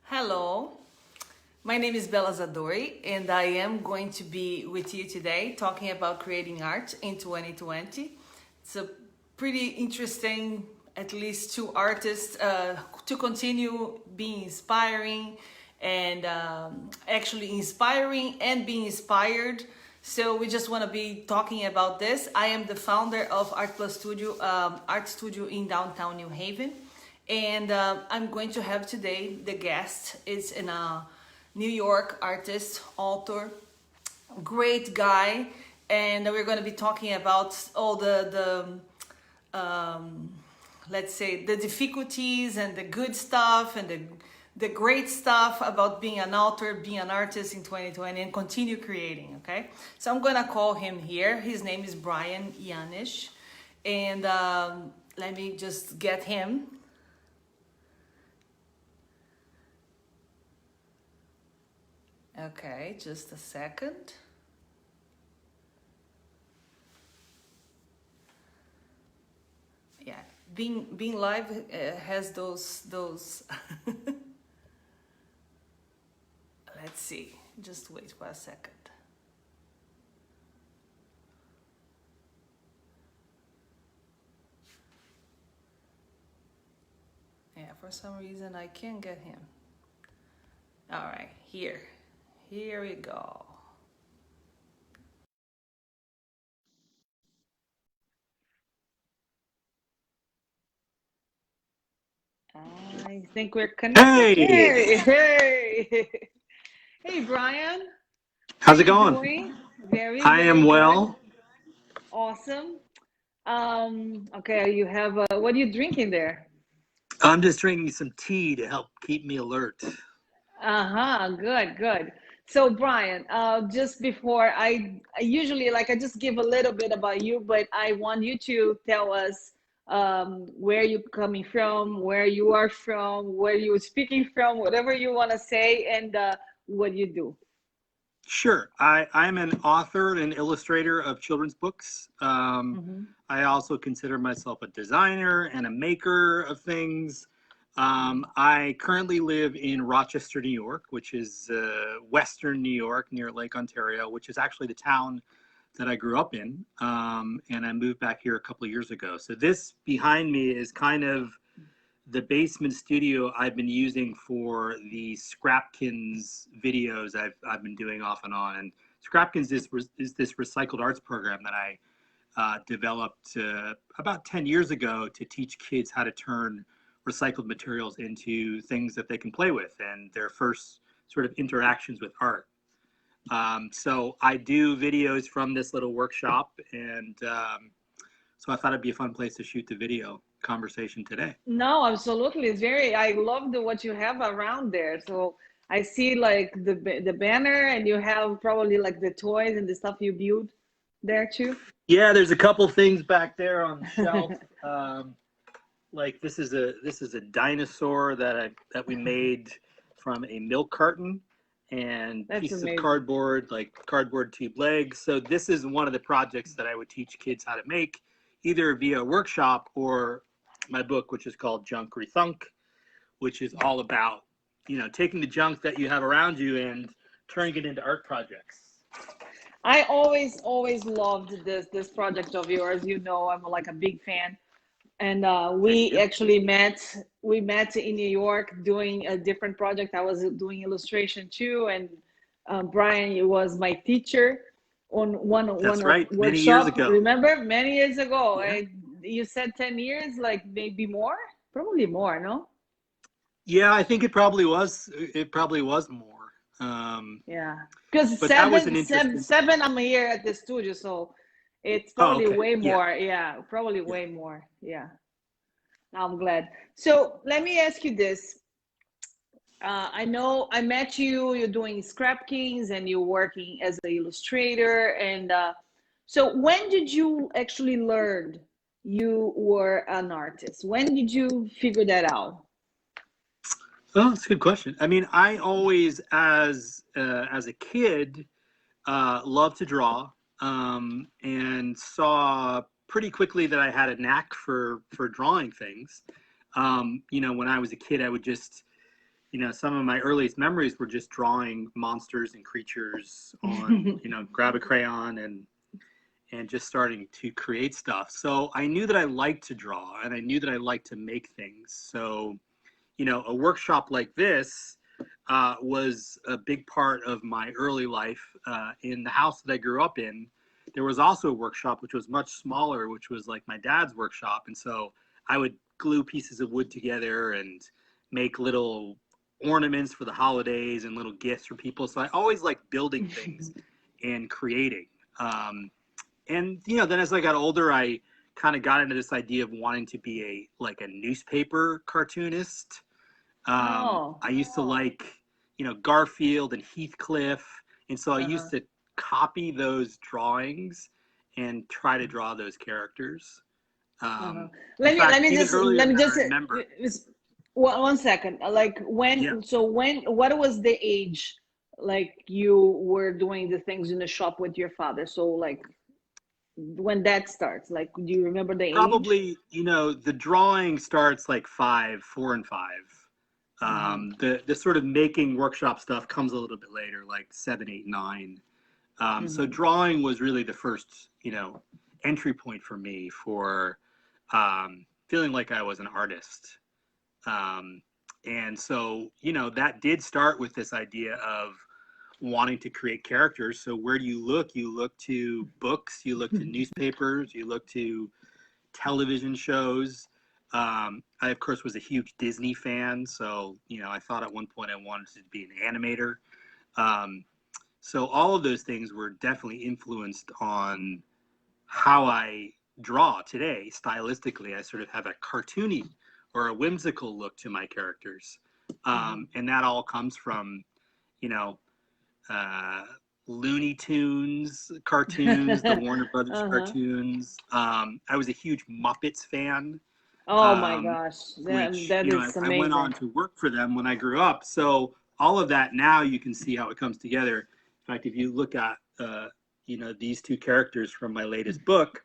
Hello, my name is Bella Zadore, and I am going to be with you today talking about creating art in 2020. It's a pretty interesting, at least two artists to continue being inspiring and actually inspiring and being inspired. So we just want to be talking about this. I am the founder of Art Plus Studio, art studio in downtown New Haven. And I'm going to have today the guest is a New York artist, author, great guy, and we're going to be talking about all the let's say the difficulties and the good stuff and the great stuff about being an author, being an artist in 2020, and continue creating. Okay, so I'm going to call him here. His name is Brian Yanish, and let me just get him. Okay, just a second. Yeah, being live has those. Let's see. Just wait for a second. Yeah, for some reason I can't get him. All right, here we go. I think we're connected. Hey, Hey, hey, hey, Brian. How how's it you going? doing? Very, I very am good. well. Awesome. Okay, you have what are you drinking there? I'm just drinking some tea to help keep me alert. Uh-huh, good, good. So Brian, just before I usually like I just give a little bit about you, but I want you to tell us where you're coming from, where you are from, where you're speaking from, whatever you want to say, and what you do. Sure, I'm an author and illustrator of children's books. Mm-hmm. I also consider myself a designer and a maker of things. I currently live in Rochester, New York, which is Western New York near Lake Ontario, which is actually the town that I grew up in. And I moved back here a couple of years ago. So this behind me is kind of the basement studio I've been using for the Scrapkins videos I've been doing off and on. And Scrapkins is this recycled arts program that I developed about 10 years ago to teach kids how to turn recycled materials into things that they can play with and their first sort of interactions with art. So I do videos from this little workshop, and so I thought it'd be a fun place to shoot the video conversation today. No, absolutely. It's very, I love what you have around there. So I see like the banner and you have probably like the toys and the stuff you build there too. Yeah, there's a couple things back there on the shelf. Like this is a dinosaur that we made from a milk carton and That's pieces of amazing. cardboard, like cardboard tube legs. So this is one of the projects that I would teach kids how to make, either via a workshop or my book, which is called Junk Rethunk, which is all about, taking the junk that you have around you and turning it into art projects. I always loved this project of yours. You know, I'm like a big fan. And Thank we you. actually met in New York doing a different project. I was doing illustration too, and Brian was my teacher on one That's right. Many years workshop. ago. Remember, many years ago. Yeah. You said 10 years, like maybe more, probably more, no? Yeah, I think it probably was. It probably was more. Yeah, because But that was an interesting. seven, I'm here at the studio, so it's Oh, probably okay. way Yeah. more. Yeah, probably Yeah. way more. Yeah, I'm glad. So let me ask you this. I know I met you, you're doing Scrap Kings and you're working as an illustrator. And so when did you actually learn you were an artist? When did you figure that out? Oh, that's a good question. I mean, I always, as a kid, loved to draw, and saw pretty quickly that I had a knack for drawing things. When I was a kid, I would just some of my earliest memories were just drawing monsters and creatures on, grab a crayon and just starting to create stuff. So I knew that I liked to draw and I knew that I liked to make things. So, a workshop like this was a big part of my early life. In the house that I grew up in, there was also a workshop which was much smaller, which was like my dad's workshop. And so I would glue pieces of wood together and make little ornaments for the holidays and little gifts for people. So I always liked building things and creating. And then as I got older, I kind of got into this idea of wanting to be a newspaper cartoonist. I used to like, Garfield and Heathcliff, and so I used to copy those drawings and try to draw those characters. Let me just remember. One second. Like what was the age like you were doing the things in the shop with your father? So like when that starts, like, do you remember the age? Probably, the drawing starts like 4 and 5. The sort of making workshop stuff comes a little bit later, like 7, 8, 9. So drawing was really the first, entry point for me for feeling like I was an artist. And so, that did start with this idea of wanting to create characters. So where do you look? You look to books, you look to newspapers, you look to television shows. I, of course, was a huge Disney fan. So, I thought at one point I wanted to be an animator. So all of those things were definitely influenced on how I draw today. Stylistically, I sort of have a cartoony or a whimsical look to my characters. And that all comes from, Looney Tunes cartoons, the Warner Brothers cartoons. I was a huge Muppets fan. Oh my gosh, Which, that is amazing. I went on to work for them when I grew up. So all of that now you can see how it comes together. In fact, if you look at, these two characters from my latest book,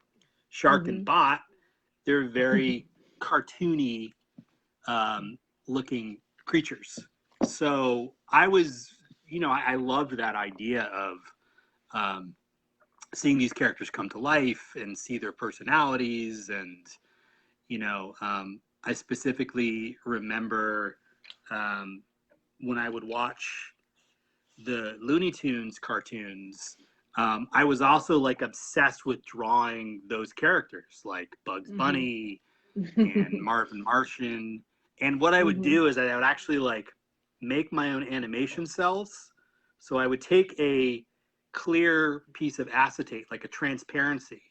Shark and Bot, they're very cartoony looking creatures. So I was, I loved that idea of seeing these characters come to life and see their personalities. And, I specifically remember when I would watch the Looney Tunes cartoons, I was also like obsessed with drawing those characters like Bugs Bunny and Marvin Martian. And what I would do is I would actually like make my own animation cells. So I would take a clear piece of acetate, like a transparency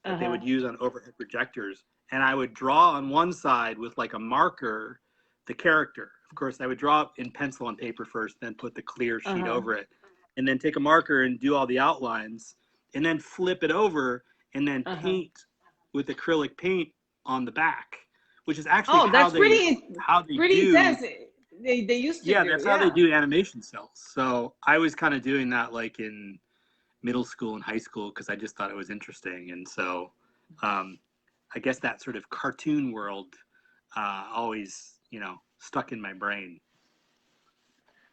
that they would use on overhead projectors. And I would draw on one side with like a marker, the character. Of course, I would draw in pencil on paper first, then put the clear sheet over it, and then take a marker and do all the outlines, and then flip it over and then paint with acrylic paint on the back, which is actually how they do. Intense. They used to do. That's how they do animation cells. So I was kind of doing that like in middle school and high school because I just thought it was interesting. And so I guess that sort of cartoon world always, stuck in my brain.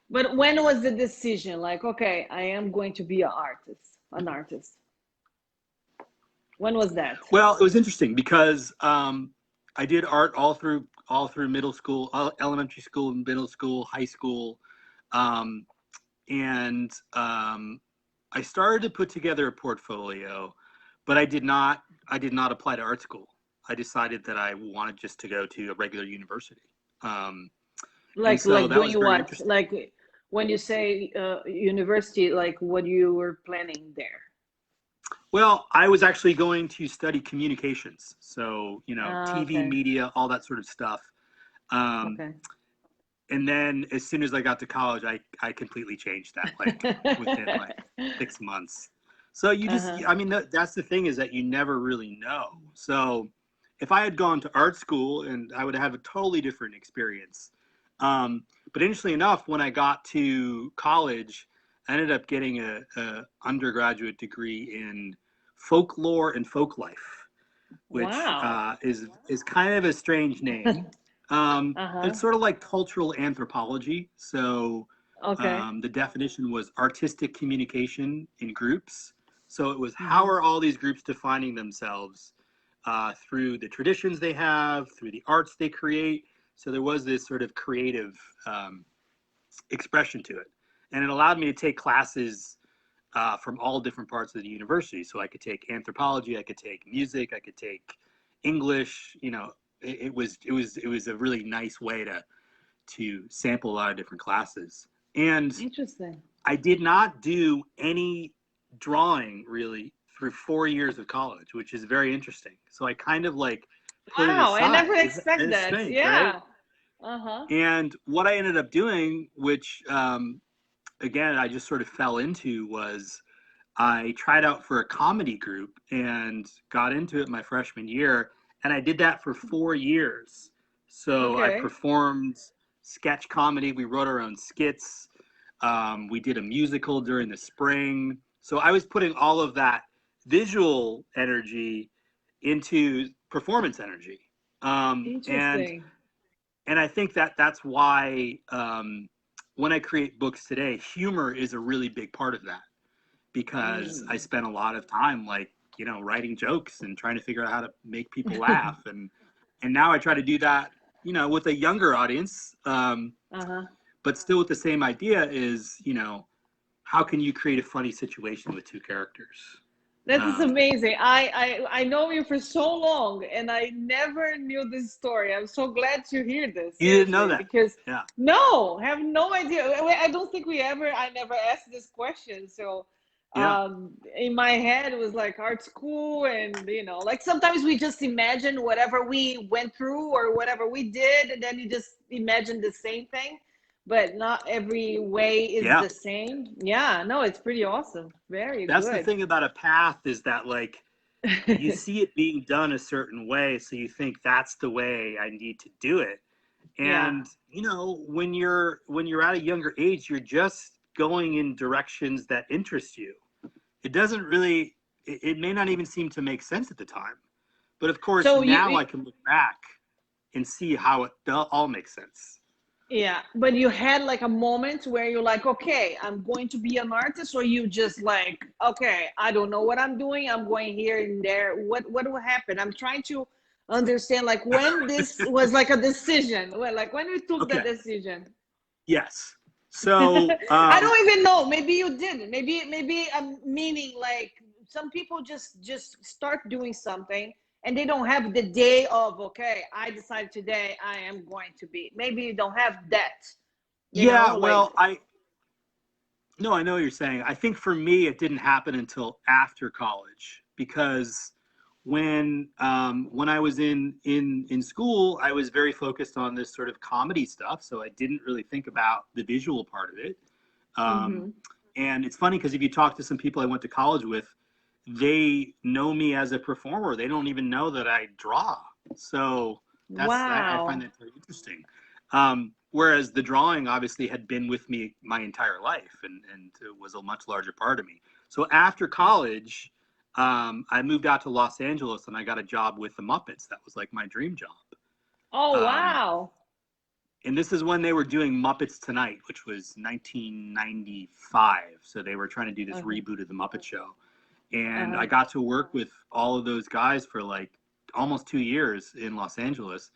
But when was the decision? Like, okay, I am going to be an artist. When was that? Well, it was interesting because I did art all through middle school, elementary school, middle school, high school, and I started to put together a portfolio, but I did not apply to art school. I decided that I wanted just to go to a regular university. Doing what? Like when you say university, like what you were planning there? Well, I was actually going to study communications. So, TV, media, all that sort of stuff. And then as soon as I got to college, I completely changed that, like within like 6 months. So you just, that's the thing is that you never really know. So if I had gone to art school, and I would have a totally different experience. But interestingly enough, when I got to college, I ended up getting a undergraduate degree in folklore and folk life, which is kind of a strange name. Uh-huh. It's sort of like cultural anthropology. So Okay. the definition was artistic communication in groups. So it was how Mm-hmm. are all these groups defining themselves through the traditions they have, through the arts they create. So there was this sort of creative um, expression to it. And it allowed me to take classes from all different parts of the university. So I could take anthropology, I could take music, I could take English. You know, it was a really nice way to sample a lot of different classes. And Interesting. I did not do any drawing really through 4 years of college, which is very interesting. So I kind of like put it Wow, I never aside. expect It's that. strange, right? Yeah. Uh-huh. And what I ended up doing, which again I just sort of fell into, was I tried out for a comedy group and got into it my freshman year, and I did that for 4 years. So I Okay. performed sketch comedy. We wrote our own skits. We did a musical during the spring. So I was putting all of that visual energy into performance energy. Um, and Interesting. and I think that that's why when I create books today, humor is a really big part of that, because I Mm. spent a lot of time like, you know, writing jokes and trying to figure out how to make people laugh. And now I try to do that, you know, with a younger audience, Uh-huh. but still with the same idea is, you know, how can you create a funny situation with two characters? That is Um, amazing. I know you for so long and I never knew this story. I'm so glad to hear this, you didn't know seriously, that? because Yeah. no, have no idea. I don't think I never asked this question. So Yeah. in my head it was like art school, and like sometimes we just imagine whatever we went through or whatever we did, and then you just imagine the same thing, but not every way is Yeah. the same. Yeah, no, it's pretty awesome. Very That's the good. thing about a path, is that like you see it being done a certain way, so you think that's the way I need to do it. Yeah. And you know, when you're at a younger age, you're just going in directions that interest you. It doesn't really, it may not even seem to make sense at the time, but of course So now I can look back and see how it all makes sense. yeah, but you had like a moment where you're like, okay, I'm going to be an artist, or you just like, okay, I don't know what I'm doing. I'm going here and there. What will happen? I'm trying to understand like when this was like a decision. Well, like when you took that Okay. decision. Yes. So I don't even know. Maybe you didn't. Maybe I'm meaning like some people just start doing something and they don't have the day of, okay, I decided today I am going to be. Maybe you don't have that, yeah, like. well, I no, I know what you're saying. I think for me, it didn't happen until after college, because when I was in school, I was very focused on this sort of comedy stuff, so I didn't really think about the visual part of it. Um, Mm-hmm. and it's funny because if you talk to some people I went to college with, they know me as a performer. They don't even know that I draw. So I find Wow. that very interesting. Whereas the drawing obviously had been with me my entire life, and it was a much larger part of me. So after college, I moved out to Los Angeles and I got a job with the Muppets. That was like my dream job. Oh, Um, wow. and this is when they were doing Muppets Tonight, which was 1995. So they were trying to do this Okay. reboot of the Muppet Show. And Uh-huh. I got to work with all of those guys for like almost 2 years in Los Angeles,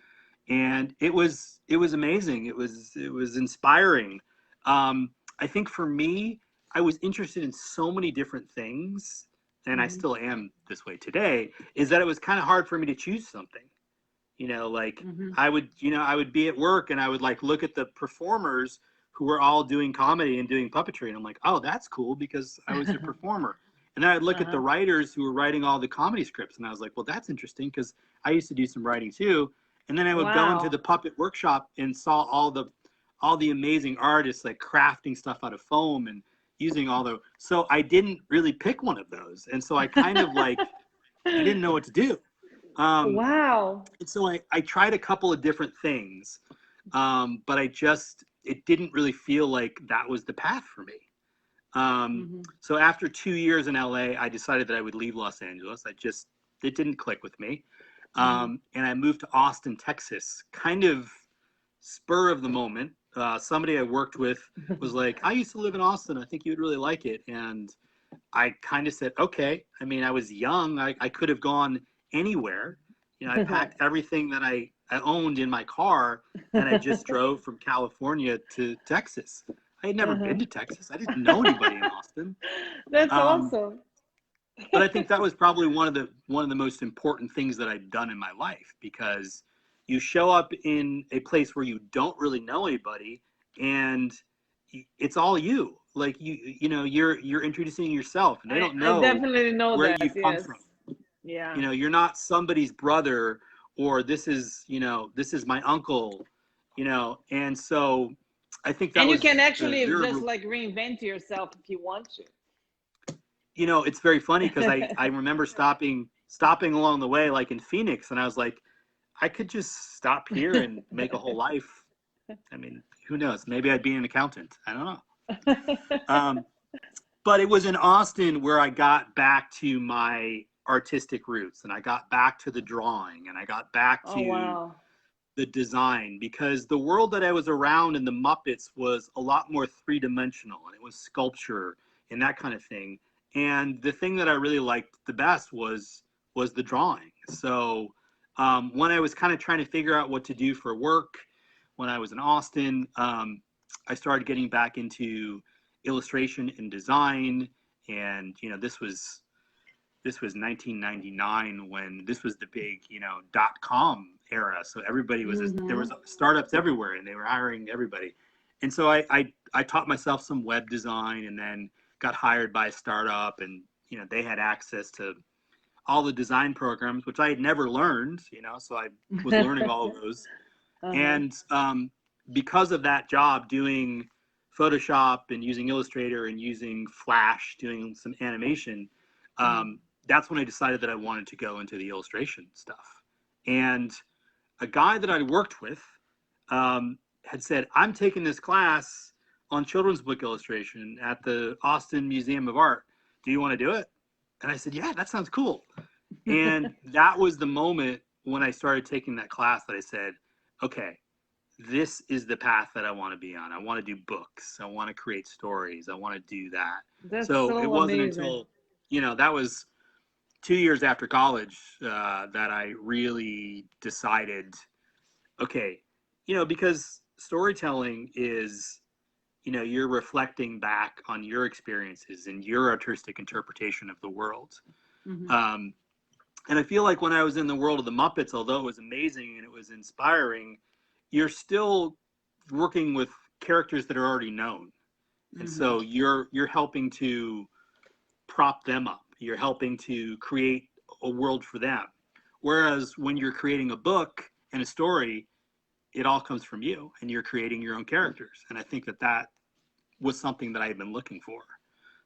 and it was amazing. It was inspiring. I think for me, I was interested in so many different things, and I Mm-hmm. still am this way today. Is that it was kind of hard for me to choose something. You know, like Mm-hmm. I would be at work and I would like look at the performers who were all doing comedy and doing puppetry, and I'm like, oh, that's cool because I was a performer. And then I'd look at the Uh-huh. writers who were writing all the comedy scripts, and I was like, well, that's interesting because I used to do some writing too. And then I would go into Wow. the puppet workshop and saw all the amazing artists like crafting stuff out of foam and using all the. So I didn't really pick one of those, and so I kind of like I didn't know what to do. Um, Wow. and so I tried a couple of different things, but it didn't really feel like that was the path for me. Mm-hmm. So after 2 years in LA, I decided that I would leave Los Angeles. It didn't click with me. Mm-hmm. And I moved to Austin, Texas, kind of spur of the moment, somebody I worked with was like, I used to live in Austin. I think you would really like it. And I kind of said, okay. I mean, I was young. I could have gone anywhere. You know, I packed everything that I owned in my car, and I just drove from California to Texas. I had never been to Texas. I didn't know anybody in Austin. That's Um, awesome. but I think that was probably one of the most important things that I'd done in my life, because you show up in a place where you don't really know anybody, and it's all you. Like you know, you're introducing yourself, and they don't I know definitely know where that. you've come Yes. from. Yeah. You know, you're not somebody's brother, or this is, you know, this is my uncle, you know. And so I think that And you can was actually very, just like reinvent yourself if you want to. you know, it's very funny because I remember stopping along the way, like in Phoenix, and I was like, I could just stop here and make a whole life. I mean, who knows? Maybe I'd be an accountant. I don't know. But it was in Austin where I got back to my artistic roots, and I got back to the drawing, and I got back Oh, to wow. the design, because the world that I was around in the Muppets was a lot more three-dimensional, and it was sculpture and that kind of thing. And the thing that I really liked the best was the drawing. So when I was kind of trying to figure out what to do for work when I was in Austin, I started getting back into illustration and design. And you know, this was 1999, when this was the big, you know, .com era. So everybody was there was startups everywhere, and they were hiring everybody. And so I taught myself some web design, and then got hired by a startup, and you know, they had access to all the design programs, which I had never learned, you know, so I was learning all of those. And because of that job, doing Photoshop and using Illustrator and using Flash, doing some animation, that's when I decided that I wanted to go into the illustration stuff. And a guy that I worked with had said, I'm taking this class on children's book illustration at the Austin Museum of Art. Do you want to do it? And I said, yeah, that sounds cool. And that was the moment when I started taking that class that I said, okay, this is the path that I want to be on. I want to do books. I want to create stories. I want to do that. That's So it so wasn't amazing. until, you know, that was 2 years after college that I really decided, okay, you know, because storytelling is, you know, you're reflecting back on your experiences and your artistic interpretation of the world. And I feel like when I was in the world of the Muppets, although it was amazing and it was inspiring, you're still working with characters that are already known. And so you're helping to prop them up. You're helping to create a world for them. Whereas when you're creating a book and a story, it all comes from you, and you're creating your own characters. And I think that was something that I had been looking for.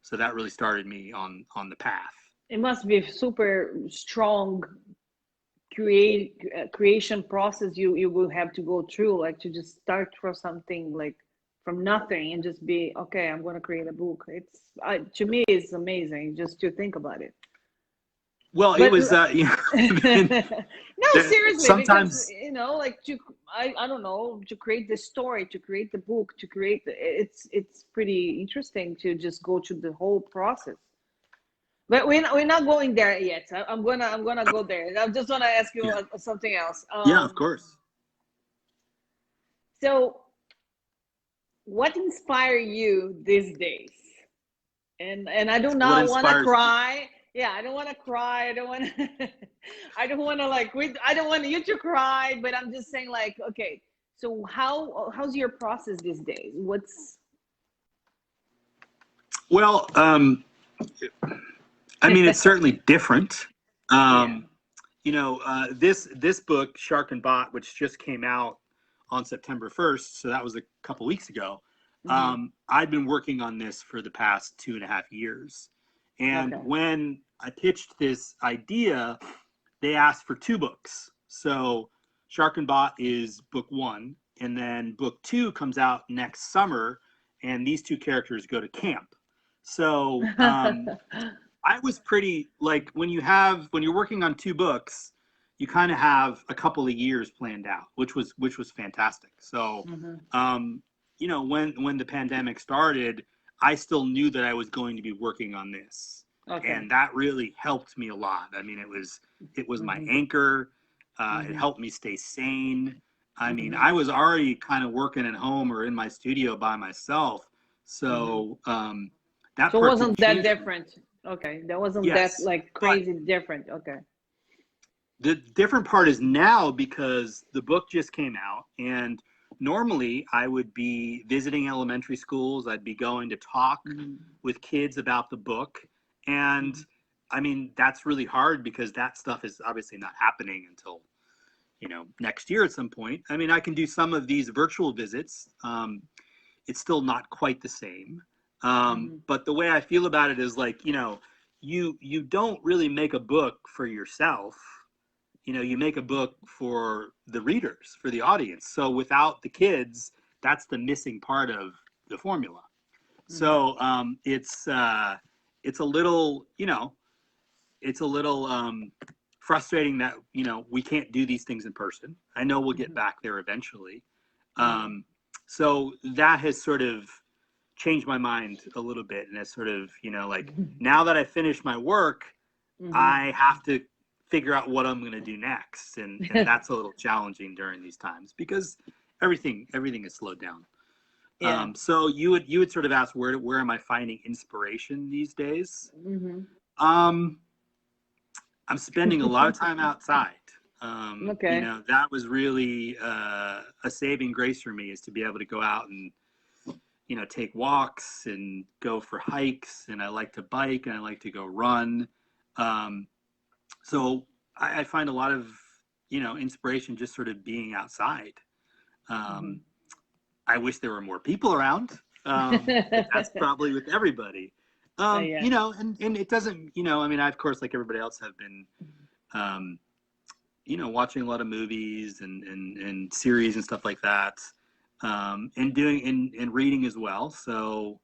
So that really started me on the path. It must be a super strong creation process you will have to go through, like to just start from something like from nothing and just be, okay, I'm going to create a book. It's to me, it's amazing just to think about it. Well, But it was, you know, I mean, no, seriously, sometimes, because you know, like I don't know, to create the story, to create the book, to create it's pretty interesting to just go through the whole process. But we're not going there yet. I'm gonna go there. I just want to ask you yeah, something else. yeah, of course. So what inspires you these days? And I do What not want to inspires me? cry. Yeah, I don't want to cry. I don't want to. I don't want to like. I don't want you to cry. But I'm just saying, like, okay. So how's your process these days? Well, I mean, it's certainly different. Yeah. You know, this book, Shark and Bot, which just came out on September 1st, so that was a couple weeks ago. I've been working on this for the past 2.5 years. And Okay. when I pitched this idea, they asked for 2 books. So Shark and Bot is book 1, and then book 2 comes out next summer, and these 2 characters go to camp. So I was pretty, like, when you're working on 2 books, you kind of have a couple of years planned out, which was fantastic. So, you know, when the pandemic started, I still knew that I was going to be working on this, and that really helped me a lot. I mean, it was my anchor. It helped me stay sane. I mean, I was already kind of working at home or in my studio by myself, so that So it part wasn't didn't that change. different. Okay, that wasn't that Yes, like but crazy different. Okay. the different part is now, because the book just came out, and normally I would be visiting elementary schools. I'd be going to talk with kids about the book. And I mean, that's really hard because that stuff is obviously not happening until, you know, next year at some point. I mean, I can do some of these virtual visits. It's still not quite the same. But the way I feel about it is like, you know, you don't really make a book for yourself. You know, you make a book for the readers, for the audience. So without the kids, that's the missing part of the formula. So it's a little, you know, it's a little frustrating that, you know, we can't do these things in person. I know we'll get back there eventually. So that has sort of changed my mind a little bit, and it's sort of, you know, like, now that I finished my work, I have to figure out what I'm going to do next, and that's a little challenging during these times because everything is slowed down. So you would sort of ask, where am I finding inspiration these days? I'm spending a lot of time outside. You know, that was really a saving grace for me, is to be able to go out and, you know, take walks and go for hikes, and I like to bike and I like to go run. So I find a lot of, you know, inspiration just sort of being outside. I wish there were more people around. But that's probably with everybody. You know, and it doesn't, you know, I mean, I, of course, like everybody else, have been, you know, watching a lot of movies and series and stuff like that, and doing and reading as well. So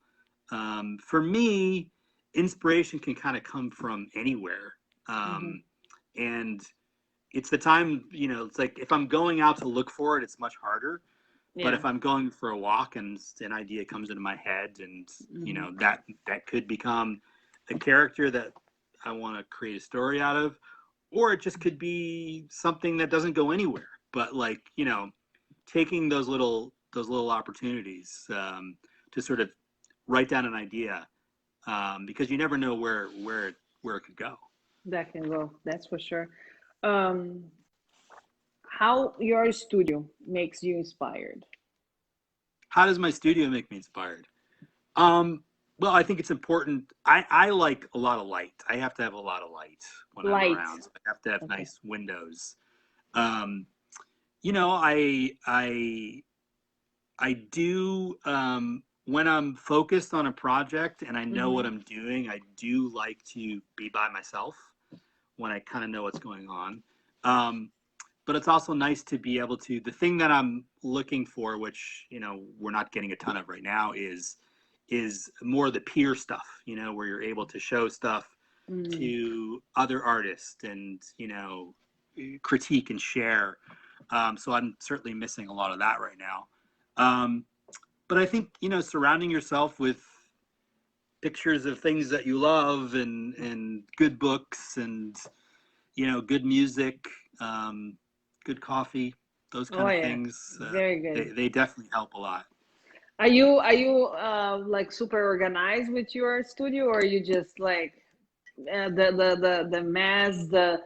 for me, inspiration can kind of come from anywhere. And it's the time, you know, it's like if I'm going out to look for it, it's much harder. But if I'm going for a walk and an idea comes into my head, and you know, that could become a character that I want to create a story out of, or it just could be something that doesn't go anywhere. But like, you know, taking those little opportunities to sort of write down an idea, because you never know where it could go. That can go. That's for sure. How your studio makes you inspired? How does my studio make me inspired? Well, I think it's important. I like a lot of light. I have to have a lot of light when I'm around. So I have to have nice windows. You know, I do, when I'm focused on a project and I know what I'm doing, I do like to be by myself when I kind of know what's going on. But it's also nice to be able to, the thing that I'm looking for, which, you know, we're not getting a ton of right now, is more the peer stuff, you know, where you're able to show stuff to other artists and, you know, critique and share. So I'm certainly missing a lot of that right now. But I think, you know, surrounding yourself with pictures of things that you love and good books and, you know, good music, good coffee, those kind of things. Very good. They definitely help a lot. Are you like super organized with your studio, or are you just like the mass, the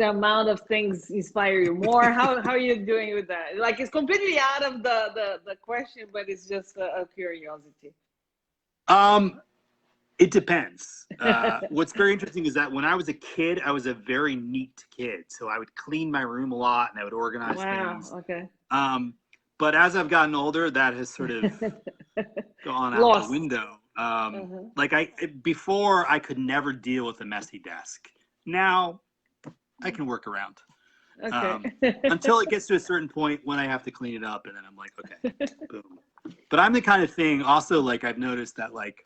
amount of things inspire you more? How are you doing with that? Like, it's completely out of the question, but it's just a curiosity. It depends. What's very interesting is that when I was a kid, I was a very neat kid. So I would clean my room a lot and I would organize things. Okay. But as I've gotten older, that has sort of gone out Lost. the window. Like before, I could never deal with a messy desk. Now, I can work around. Until it gets to a certain point when I have to clean it up, and then I'm like, okay, boom. But I'm the kind of thing also, like, I've noticed that, like,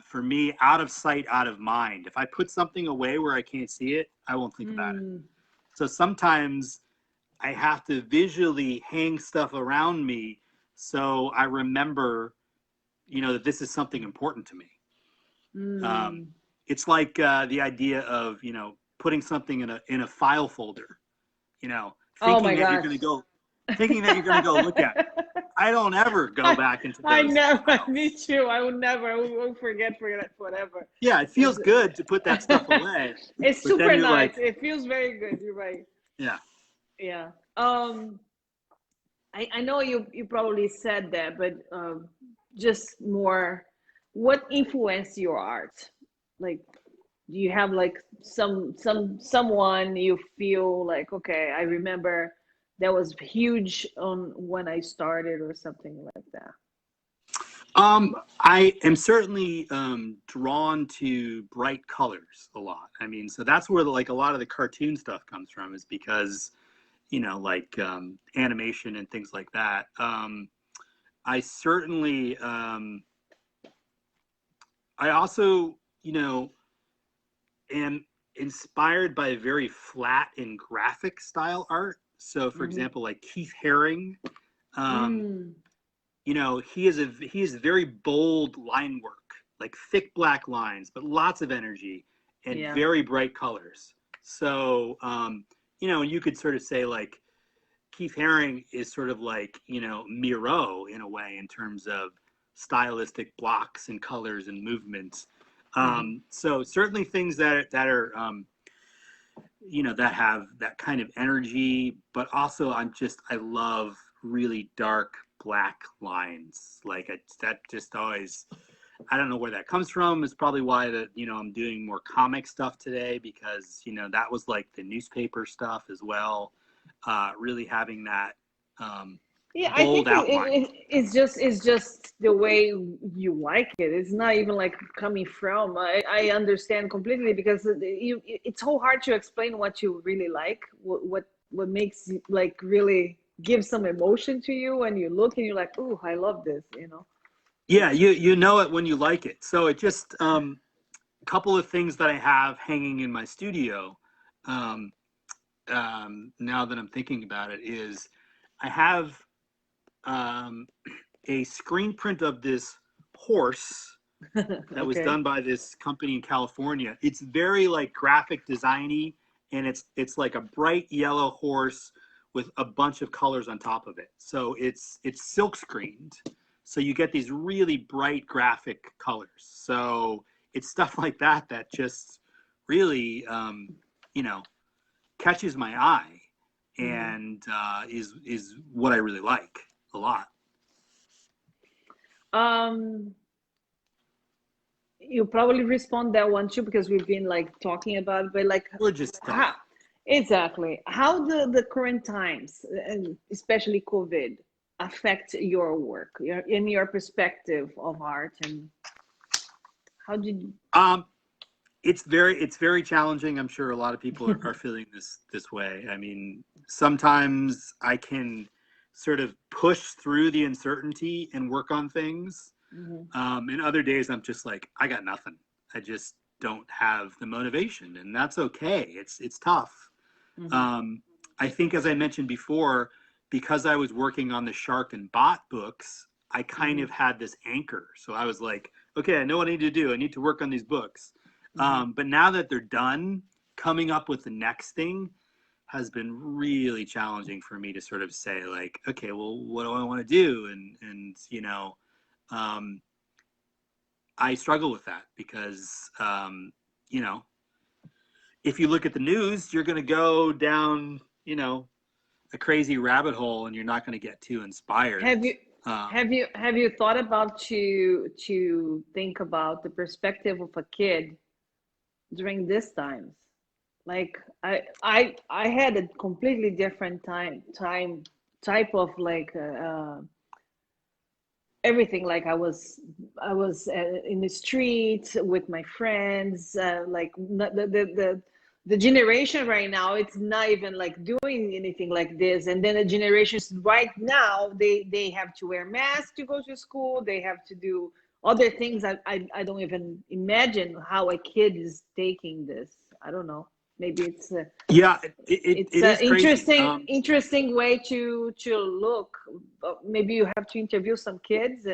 For me, out of sight, out of mind. If I put something away where I can't see it, I won't think about it. So sometimes I have to visually hang stuff around me so I remember, that this is something important to me. It's like the idea of, putting something in a file folder, Oh my thinking that you're gosh. going to go look at it. I don't ever go back into those. I never, files. me too. I would never, I would forget whatever. Yeah, it feels good to put that stuff away. It's but then super you're nice. like, It feels very good. You're right. yeah. Yeah. I know you probably said that, but just more, what influenced your art? Like, do you have like someone you feel like, okay, I remember that was huge on when I started or something like that? I am certainly drawn to bright colors a lot. I mean, so that's where like a lot of the cartoon stuff comes from, is because like animation and things like that. I certainly, I also, am inspired by very flat and graphic style art. So, for example, like Keith Haring, he is very bold line work, like thick black lines, but lots of energy and very bright colors. So, you could sort of say like Keith Haring is sort of like, Miro in a way in terms of stylistic blocks and colors and movements. So certainly things that are, that have that kind of energy, but also I love really dark black lines. Like that just always, I don't know where that comes from. It's probably why that, I'm doing more comic stuff today, because, that was like the newspaper stuff as well. Really having that I bold think outline. it's just the way you like it. It's not even like coming from. I understand completely, because it's so hard to explain what you really like. What makes like really give some emotion to you when you look and you're like, oh, I love this. Yeah, you know it when you like it. So it just a couple of things that I have hanging in my studio. Now that I'm thinking about it, is I have a screen print of this horse that was done by this company in California. It's very like graphic designy, and it's like a bright yellow horse with a bunch of colors on top of it. So it's silk screened. So you get these really bright graphic colors. So it's stuff like that that just really, catches my eye, and is what I really like a lot. You probably respond that one too, because we've been like talking about, but like, We're just how, exactly how the current times, and especially COVID, affect your work, in your perspective of art, and how did you... It's very challenging. I'm sure a lot of people are feeling this way. I mean, sometimes I can sort of push through the uncertainty and work on things. And other days I'm just like, I got nothing. I just don't have the motivation, and that's okay. It's tough. I think, as I mentioned before, because I was working on the Shark and Bot books, I kind of had this anchor. So I was like, okay, I know what I need to do. I need to work on these books. But now that they're done, coming up with the next thing has been really challenging for me to sort of say like, okay, well, what do I want to do? And I struggle with that because, if you look at the news, you're going to go down, a crazy rabbit hole, and you're not going to get too inspired. Have you thought about to think about the perspective of a kid during these times? Like I had a completely different type of like everything. Like I was in the street with my friends, like the generation right now, it's not even like doing anything like this. And then the generations right now, they have to wear masks to go to school, they have to do other things. I don't even imagine how a kid is taking this. I don't know. Maybe it's a, Yeah, it's it an is crazy. interesting way to look. Maybe you have to interview some kids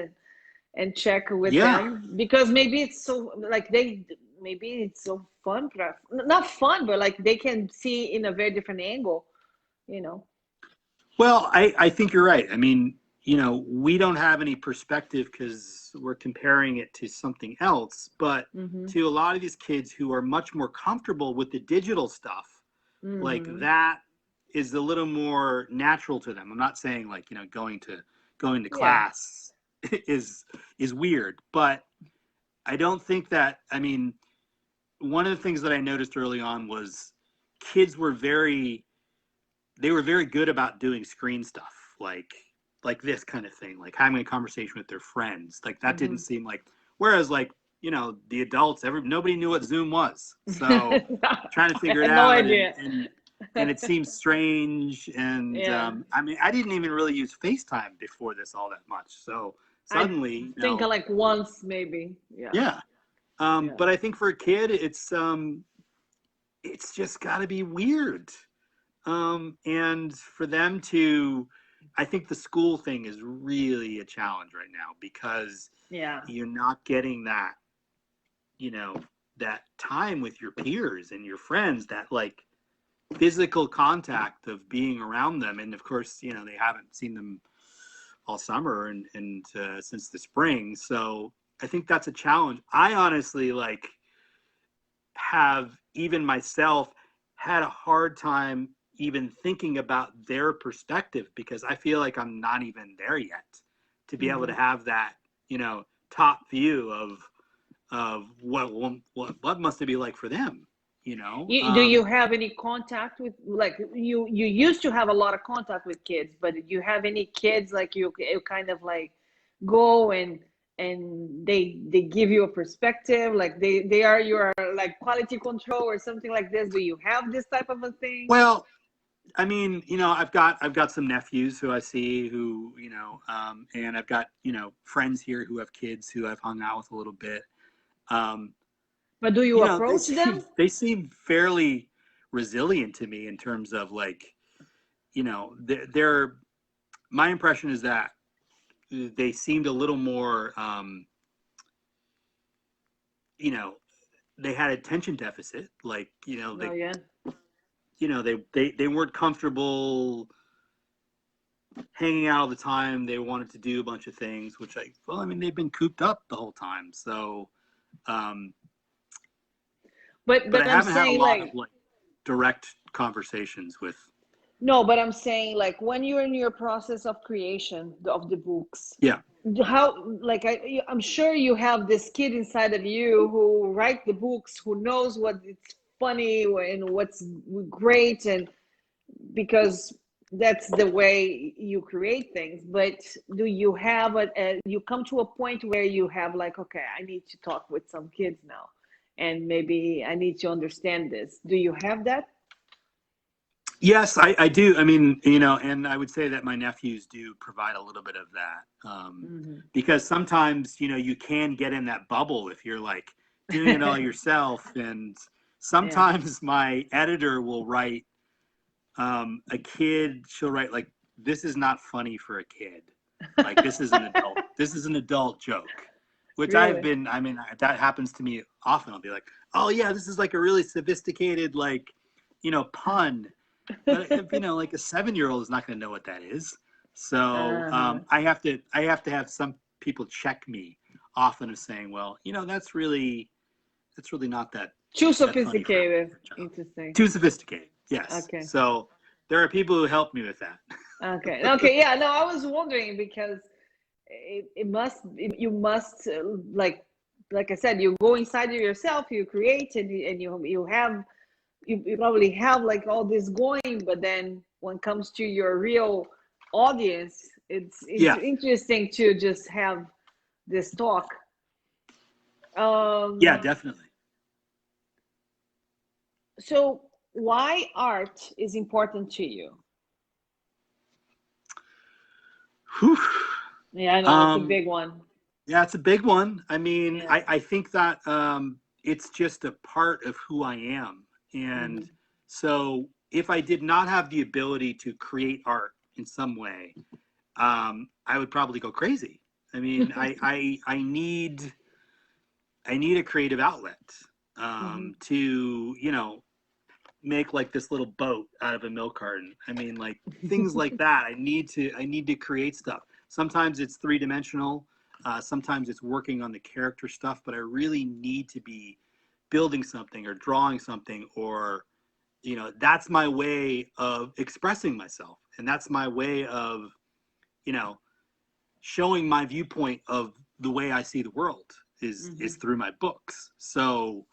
and check with Yeah. them, because maybe it's so like maybe it's so fun, not fun, but like they can see in a very different angle, you know. Well, I think you're right. I mean, we don't have any perspective because we're comparing it to something else, but Mm-hmm. to a lot of these kids who are much more comfortable with the digital stuff, like Mm-hmm. that is a little more natural to them. I'm not saying like, going to Yeah. class is weird, but I don't think that, I mean, one of the things that I noticed early on was kids they were very good about doing screen stuff, like this kind of thing, like having a conversation with their friends. Like that didn't seem like, whereas like, the adults, nobody knew what Zoom was. So trying to I figure it had no out, idea. and it seems strange. And Yeah. I mean, I didn't even really use FaceTime before this all that much. So I suddenly, think like once maybe. Yeah. yeah. Yeah. But I think for a kid, it's just got to be weird. And for them to, I think the school thing is really a challenge right now because Yeah. you're not getting that, that time with your peers and your friends, that like physical contact of being around them. And of course, they haven't seen them all summer and since the spring. So I think that's a challenge. I honestly like have even myself had a hard time even thinking about their perspective because I feel like I'm not even there yet to be able Mm-hmm. to have that, top view of what must it be like for them, Do you have any contact with, like, you used to have a lot of contact with kids, but do you have any kids like you kind of like go and they give you a perspective, like they are your like quality control or something like this? Do you have this type of a thing? well, I mean, I've got some nephews who I see who, and I've got, friends here who have kids who I've hung out with a little bit. Um, But do you they approach seem them? they seem fairly resilient to me in terms of like, they're my impression is that they seemed a little more, you know, they had attention deficit, like, No, yeah. they weren't comfortable hanging out all the time. They wanted to do a bunch of things, which I mean, they've been cooped up the whole time. So, um, But but I I'm haven't had a saying lot of like, like direct conversations with. no, but I'm saying like when you're in your process of creation of the books, Yeah. how, like, I'm sure you have this kid inside of you who write the books, who knows what it's funny and what's great, and because that's the way you create things. But do you have you come to a point where you have like, okay, I need to talk with some kids now, and maybe I need to understand this? Do you have that? Yes, I do. I mean, and I would say that my nephews do provide a little bit of that, Mm-hmm. because sometimes, you can get in that bubble if you're like doing it all yourself. And Yeah. sometimes my editor will write, she'll write like, this is not funny for a kid. Like this is an adult joke, which Really? I mean, that happens to me often. I'll be like, oh yeah, this is like a really sophisticated, like, pun. But if, like a 7-year-old is not going to know what that is. So Uh-huh. I have to have some people check me often of saying, well, that's really not Too that funny for sophisticated. a child. Interesting. Too sophisticated. Yes. Okay. So there are people who help me with that. Okay. Okay. Yeah. No, I was wondering because you must, like I said, you go inside of yourself, you create, and you probably have like all this going, but then when it comes to your real audience, it's Yeah. interesting to just have this talk. Yeah, Um, definitely. so why art is important to you? Whew. Yeah, I know it's a Um, big one. Yeah, it's a big one. I mean, Yeah. I think that it's just a part of who I am. Hmm. And so if I did not have the ability to create art in some way, I would probably go crazy. I mean, I need a creative outlet Hmm. to, make like this little boat out of a milk carton. I mean, like things like that. I need to create stuff. Sometimes it's three dimensional. Sometimes it's working on the character stuff. But I really need to be building something or drawing something, or that's my way of expressing myself, and that's my way of you know showing my viewpoint of the way I see the world is Hmm. through my books. So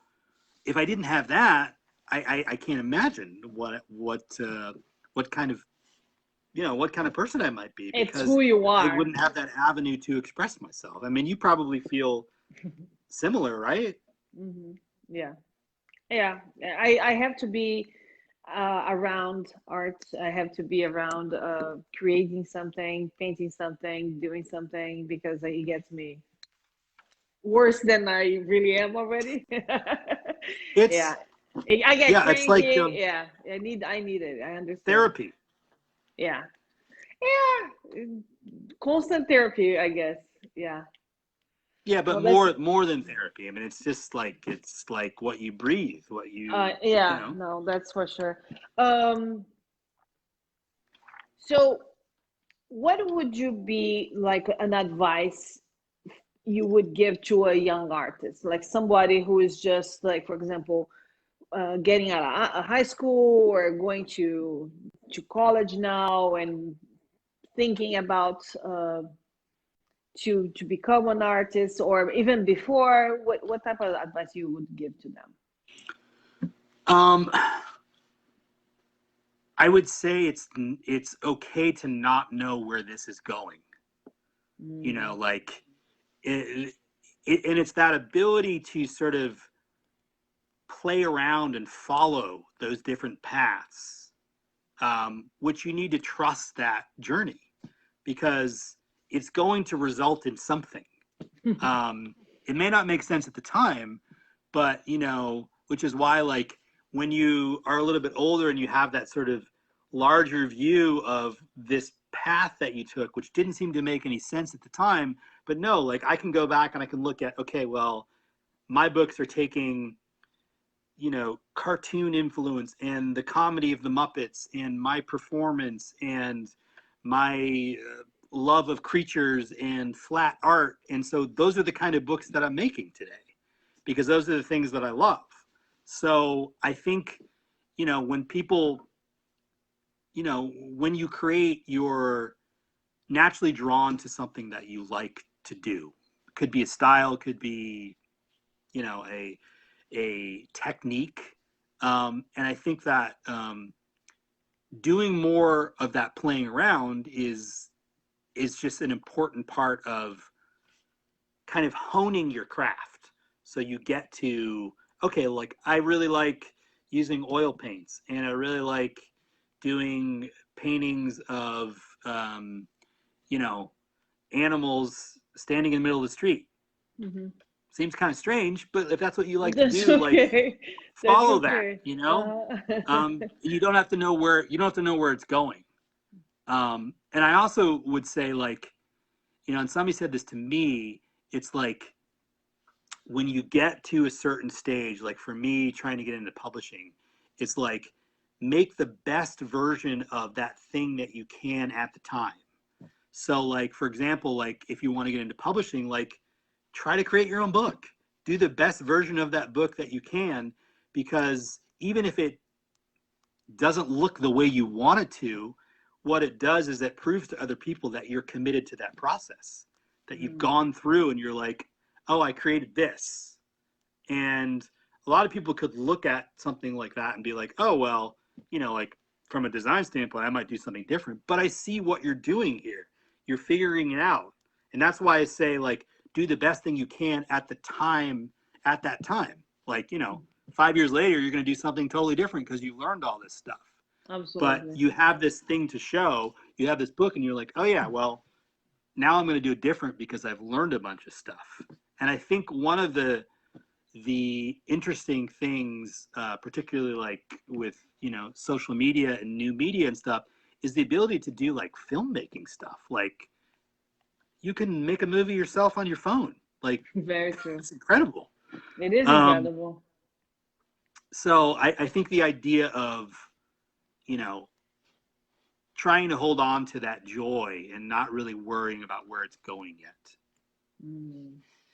if I didn't have that, I can't imagine what kind of what kind of person I might be, It's because who you I are. wouldn't have that avenue to express myself. I mean, you probably feel similar, right? Hmm. Yeah. Yeah. I have to be around art. I have to be around creating something, painting something, doing something, because it gets me worse than I really am already. Yeah. It's I get yeah, it's like cranky. Yeah. I need it. I understand. therapy. Yeah. Yeah. Constant therapy, I guess. Yeah. Yeah, but Well, that's more than therapy. I mean, it's like what you breathe, what you yeah, know. no, that's for sure. Um, so what would you be like an advice you would give to a young artist, like somebody who is just like, for example, getting out of high school or going to college now and thinking about to become an artist, or even before? What type of advice you would give to them? Um, I would say it's okay to not know where this is going. Mm, Like it, and it's that ability to sort of play around and follow those different paths, which you need to trust that journey, because it's going to result in something. Um, it may not make sense at the time, but which is why, like, when you are a little bit older and you have that sort of larger view of this path that you took, which didn't seem to make any sense at the time, but no, like I can go back and I can look at, okay, well, my books are taking cartoon influence and the comedy of the Muppets and my performance and my love of creatures and flat art. And so those are the kind of books that I'm making today, because those are the things that I love. So I think, when people, when you create, you're naturally drawn to something that you like to do. Could be a style, could be, a technique. And I think that doing more of that playing around is just an important part of kind of honing your craft. So you get to, okay, like I really like using oil paints, and I really like doing paintings of you know animals standing in the middle of the street. mhm. Seems kind of strange, but if that's what you like to That's do, like okay. That's follow that, okay. you don't have to know where it's going. And I also would say, like, and somebody said this to me, it's like when you get to a certain stage, like for me trying to get into publishing, it's like make the best version of that thing that you can at the time. So, like, for example, like if you want to get into publishing, like try to create your own book. Do the best version of that book that you can, because even if it doesn't look the way you want it to, what it does is it proves to other people that you're committed to that process, that you've Mm, gone through and you're like, oh, I created this. And a lot of people could look at something like that and be like, oh, well, like from a design standpoint, I might do something different, but I see what you're doing here. You're figuring it out. And that's why I say, like, do the best thing you can at the time, at that time. Like, 5 years later, you're going to do something totally different because you learned all this stuff. But absolutely. you have this thing to show, you have this book, and you're like, oh, yeah, well, now I'm going to do it different because I've learned a bunch of stuff. And I think one of the interesting things, particularly like with, you know, social media and new media and stuff, is the ability to do like filmmaking stuff. Like you can make a movie yourself on your phone. Like Very true. it's incredible. It is Um, incredible. so I think the idea of, you know, trying to hold on to that joy and not really worrying about where it's going yet.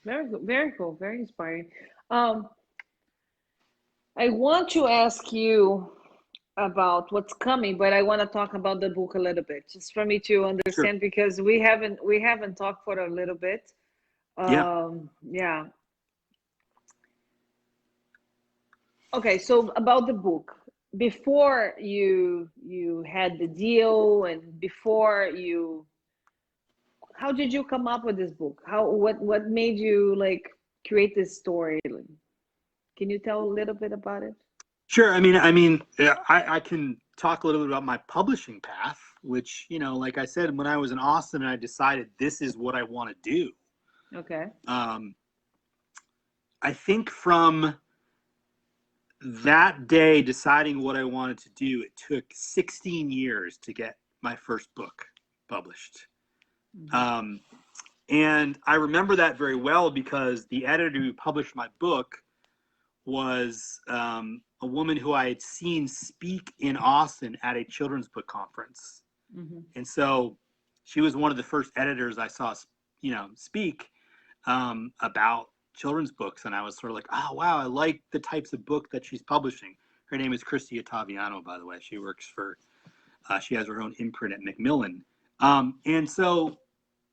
Very good. Very cool. Very inspiring. Um, I want to ask you about what's coming, but I want to talk about the book a little bit, just for me to Sure. understand, because we haven't talked for a little bit. Yeah. Yeah. Okay, so about the book, before you had the deal, and before you, how did you come up with this book? What made you like create this story? Can you tell a little bit about it? Sure. Yeah, I can talk a little bit about my publishing path, which, you know, like I said, when I was in Austin and I decided this is what I want to do. Okay. I think from that day deciding what I wanted to do, it took 16 years to get my first book published. And I remember that very well because the editor who published my book was a woman who I had seen speak in Austin at a children's book conference. And so she was one of the first editors I saw, you know, speak about children's books. And I was sort of like, oh, wow, I like the types of book that she's publishing. Her name is Christy Ottaviano, by the way. She works for, she has her own imprint at Macmillan. And so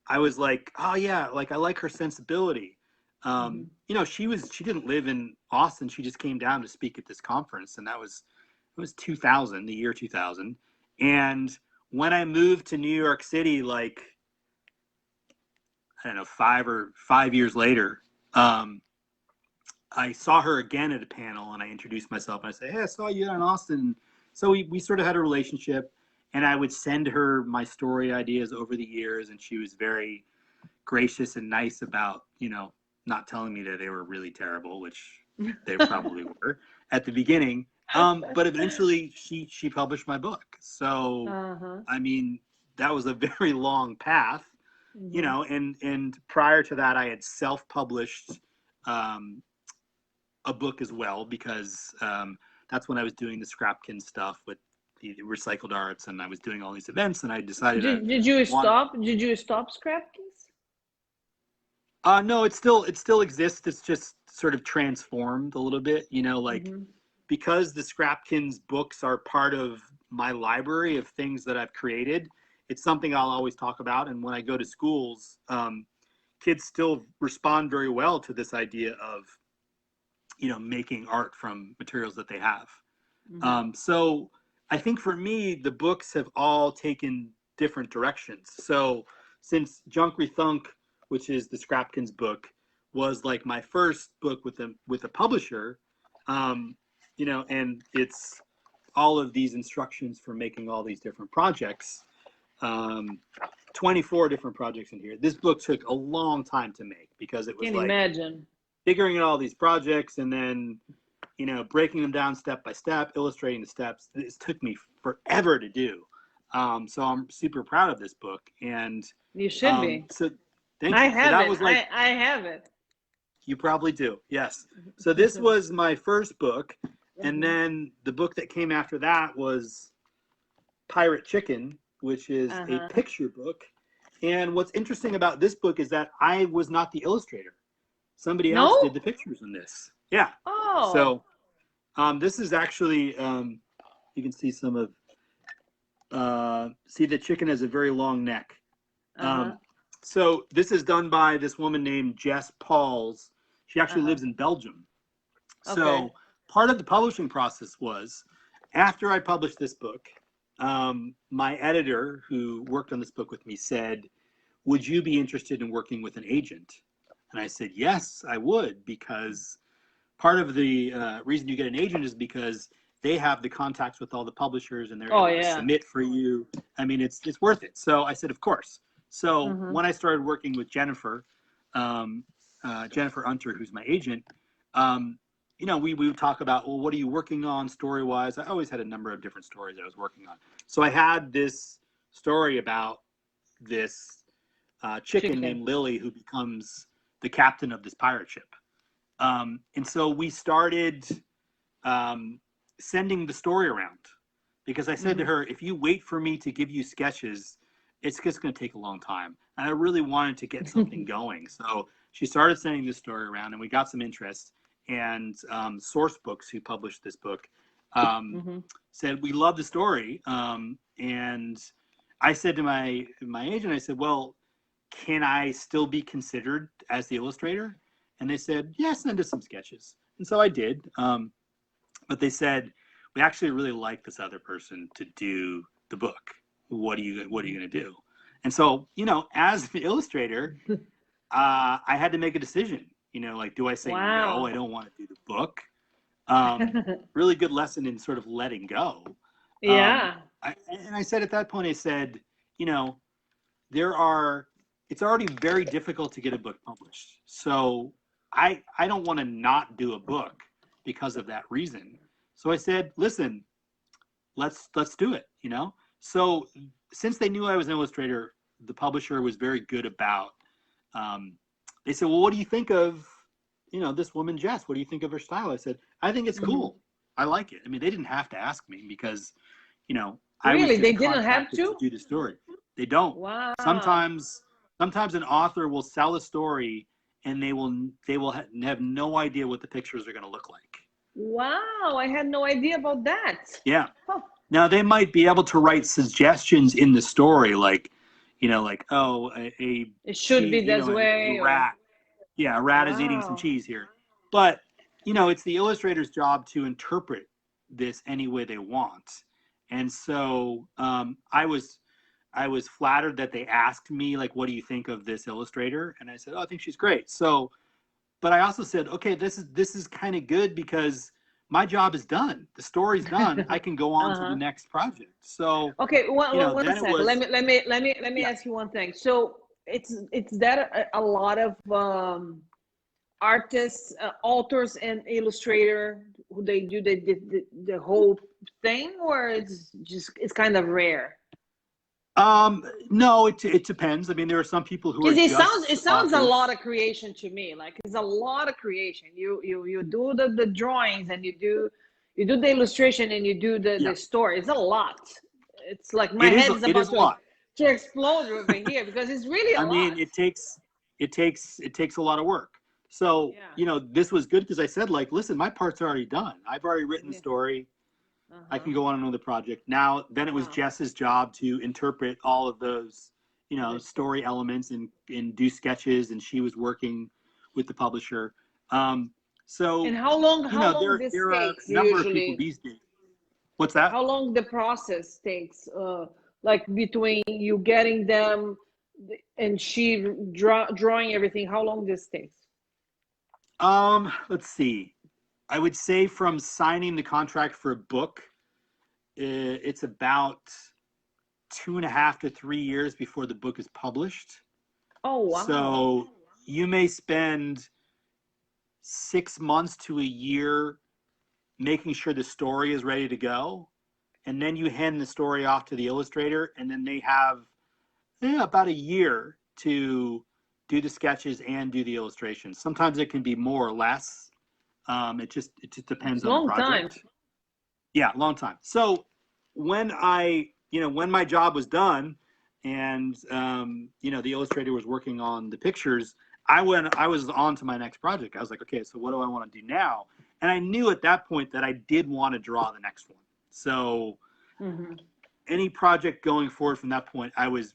I was like, oh, yeah, like I like her sensibility. You know, she didn't live in Austin. She just came down to speak at this conference. And it was 2000, the year 2000. And when I moved to New York City, like, I don't know, 5 years later, I saw her again at a panel and I introduced myself and I said, hey, I saw you in Austin. So we sort of had a relationship, and I would send her my story ideas over the years. And she was very gracious and nice about, you know, not telling me that they were really terrible, which they probably were at the beginning. But eventually she published my book. So, I mean, that was a very long path, you know, and prior to that, I had self-published a book as well, because that's when I was doing the Scrapkin stuff with the recycled arts, and I was doing all these events, and I decided Did you stop? Did you stop Scrapkins? No, it still exists. It's just sort of transformed a little bit, you know, like because the Scrapkins books are part of my library of things that I've created. It's something I'll always talk about, and when I go to schools, kids still respond very well to this idea of, you know, making art from materials that they have. So I think for me, the books have all taken different directions. So since Junk Rethunk, which is the Scrapkins book, was like my first book with a publisher, you know, and it's all of these instructions for making all these different projects, 24 different projects in here. This book took a long time to make because it was Can like imagine figuring out all these projects and then, you know, breaking them down step by step, illustrating the steps. This took me forever to do. So I'm super proud of this book. And you should be. so thank I you. So have that it. was like, I have it. you probably do. Yes. So this was my first book. And then the book that came after that was Pirate Chicken, which is a picture book. And what's interesting about this book is that I was not the illustrator. Somebody else did the pictures in this. Yeah. Oh. So this is actually, you can see some of, see the chicken has a very long neck. So this is done by this woman named Jess Pauls. She actually lives in Belgium. So part of the publishing process was, after I published this book, my editor who worked on this book with me said, would you be interested in working with an agent? And I said, yes, I would, because part of the reason you get an agent is because they have the contacts with all the publishers and they're able to submit for you. I mean, it's worth it. So I said, of course. So Mm-hmm. when I started working with Jennifer, Jennifer Unter, who's my agent, we would talk about, well, what are you working on story-wise? I always had a number of different stories I was working on. So I had this story about this chicken named Lily who becomes the captain of this pirate ship. And so we started sending the story around because I said to her, if you wait for me to give you sketches, it's just going to take a long time. And I really wanted to get something going. So she started sending this story around and we got some interest. And Source Books, who published this book, said, we love the story. And I said to my agent, I said, well, can I still be considered as the illustrator? And they said, yeah, send us some sketches. And so I did. But they said, we actually really like this other person to do the book. What are you going to do? And so, as the illustrator, I had to make a decision. Like, do I say, no, I don't want to do the book? Really good lesson in sort of letting go. Yeah. I said at that point, I said, it's already very difficult to get a book published. So I don't want to not do a book because of that reason. So I said, listen, let's do it, So since they knew I was an illustrator, the publisher was very good about, they said, well, what do you think of, this woman, Jess? What do you think of her style? I said, I think it's cool. I like it. I mean, they didn't have to ask me because, I was just they didn't have contracted to do the story. They don't. Wow. Sometimes an author will sell a story and they will have no idea what the pictures are going to look like. Wow, I had no idea about that. Yeah. Huh. Now they might be able to write suggestions in the story, like, it should be this way. A rat. Yeah, a rat is eating some cheese here. But, it's the illustrator's job to interpret this any way they want. And so I was flattered that they asked me, like, what do you think of this illustrator? And I said, oh, I think she's great. So, but I also said, okay, this is kind of good because my job is done. The story's done. I can go on to the next project. So okay, one second. Was, let me ask you one thing. So it's that a lot of artists, authors, and illustrator who they do the whole thing, or it's kind of rare? No, it depends. I mean, there are some people who are it sounds a lot of creation to me. Like it's a lot of creation. You do the drawings and you do the illustration and you do the story. It's a lot. It's like my head is about to explode over here because it's really a lot. I mean, it takes a lot of work. So, this was good because I said, like, listen, my part's already done. I've already written the story. I can go on another project. Then it was Jess's job to interpret all of those, story elements and do sketches, and she was working with the publisher. So, and how long this there takes are a number usually? Of people these days. What's that? How long the process takes, like between you getting them and she drawing everything, how long this takes? Let's see. I would say from signing the contract for a book, it's about 2.5 to 3 years before the book is published. Oh, wow. So you may spend 6 months to a year making sure the story is ready to go. And then you hand the story off to the illustrator, and then they have about a year to do the sketches and do the illustrations. Sometimes it can be more or less. It just depends on the project. Time. Yeah, long time. So when when my job was done and, the illustrator was working on the pictures, I was on to my next project. I was like, okay, so what do I want to do now? And I knew at that point that I did want to draw the next one. So any project going forward from that point, I was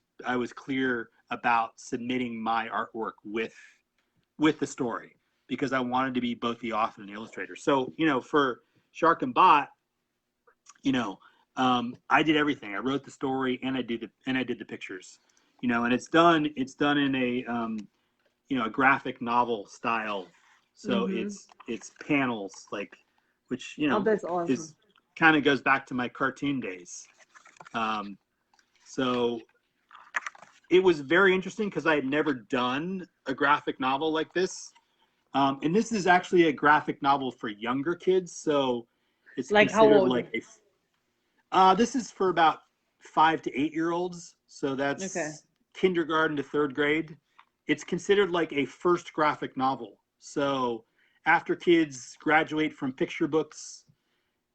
clear about submitting my artwork with the story, because I wanted to be both the author and the illustrator. So, for Shark and Bot, I did everything. I wrote the story and I did the pictures, and it's done in a graphic novel style. So it's panels, like, which, that's awesome. is kind of goes back to my cartoon days. So it was very interesting because I had never done a graphic novel like this. And this is actually a graphic novel for younger kids. So it's Like how considered old? like this is for about 5 to 8 year olds. So Okay. that's kindergarten to third grade. It's considered like a first graphic novel. So after kids graduate from picture books,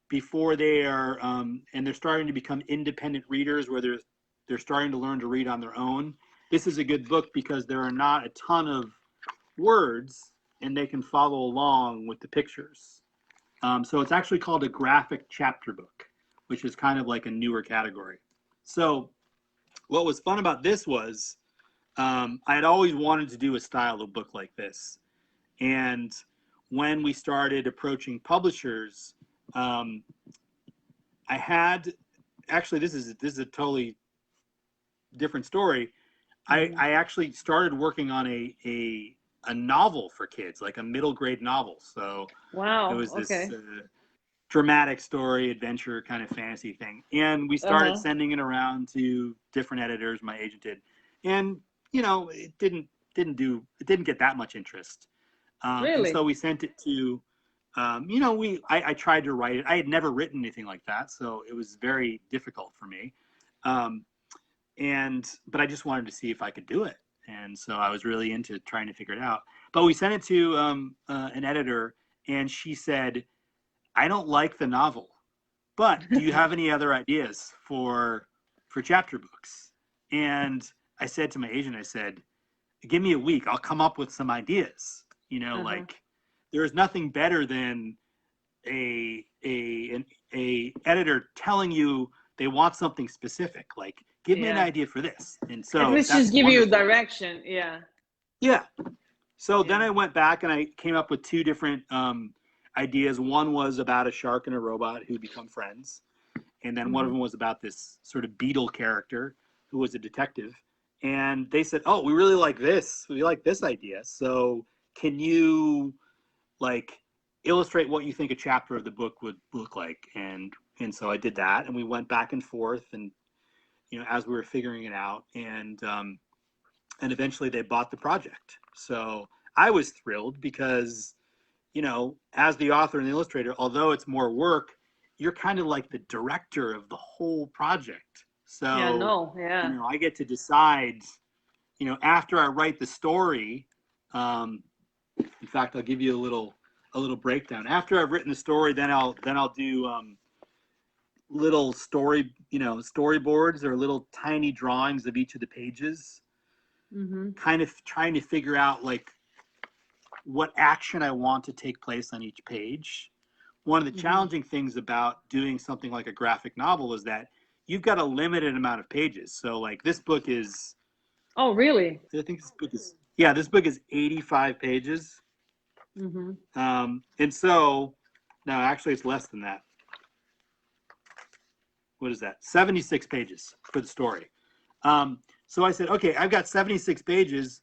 before they are, and they're starting to become independent readers where they're starting to learn to read on their own. This is a good book because there are not a ton of words and they can follow along with the pictures. So it's actually called a graphic chapter book, which is kind of like a newer category. So what was fun about this was I had always wanted to do a style of book like this. And when we started approaching publishers, um, I had actually this is a totally different story. I actually started working on a novel for kids, like a middle grade novel. So it Wow. was this Okay. dramatic story, adventure kind of fantasy thing. And we started Uh-huh. sending it around to different editors. My agent did, and it didn't get that much interest. And so Really? we sent it to, I tried to write it. I had never written anything like that, so it was very difficult for me. Um, but I just wanted to see if I could do it. And so I was really into trying to figure it out. But we sent it to an editor, and she said, I don't like the novel, but do you have any other ideas for chapter books? And I said to my agent, I said, give me a week, I'll come up with some ideas. Uh-huh. Like there is nothing better than a editor telling you they want something specific. Like, give me an Yeah. idea for this. And At so least that's just give you wonderful. direction. Yeah. Yeah. So then Yeah. I went back and I came up with two different ideas. One was about a shark and a robot who become friends. And then one of Mm-hmm. them was about this sort of beetle character who was a detective. And they said, oh, we really like this. We like this idea. So can you like illustrate what you think a chapter of the book would look like? And so I did that, and we went back and forth, and as we were figuring it out, and eventually they bought the project. So I was thrilled because as the author and the illustrator, although it's more work, you're kind of like the director of the whole project. Yeah, So no, yeah. I get to decide after I write the story. In fact, I'll give you a little breakdown. After I've written the story, then I'll do little storyboards or little tiny drawings of each of the pages, Mm-hmm. kind of trying to figure out like what action I want to take place on each page. One of the Mm-hmm. challenging things about doing something like a graphic novel is that you've got a limited amount of pages. So like this book is, Oh, really? I think this book is 85 pages. Mm-hmm. And so, no, actually it's less than that. What is that? 76 pages for the story. So I said, okay, I've got 76 pages.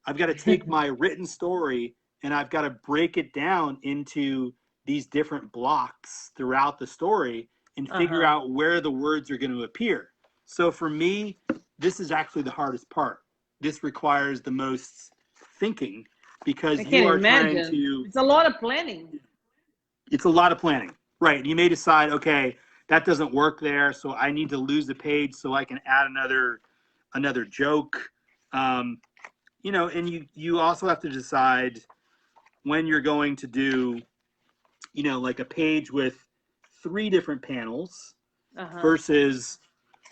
I've got to take my written story and I've got to break it down into these different blocks throughout the story and figure Uh-huh. out where the words are going to appear. So for me, this is actually the hardest part. This requires the most thinking because I you can are trying imagine. to, It's a lot of planning. it's a lot of planning, right? You may decide, okay, that doesn't work there, so I need to lose the page so I can add another joke. Um, and you also have to decide when you're going to do, like a page with 3 different panels Uh-huh. versus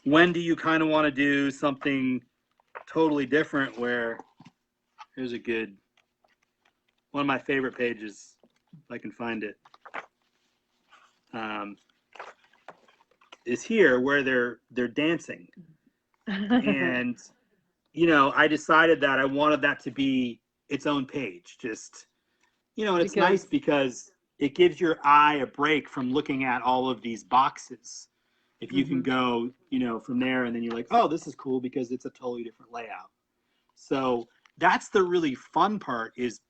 when do you kind of want to do something totally different where here's one of my favorite pages, if I can find it, um, is here where they're dancing. And, I decided that I wanted that to be its own page, just and it's Because nice because it gives your eye a break from looking at all of these boxes. If you can mm-hmm. go, from there and then you're like, oh, this is cool because it's a totally different layout. So that's the really fun part is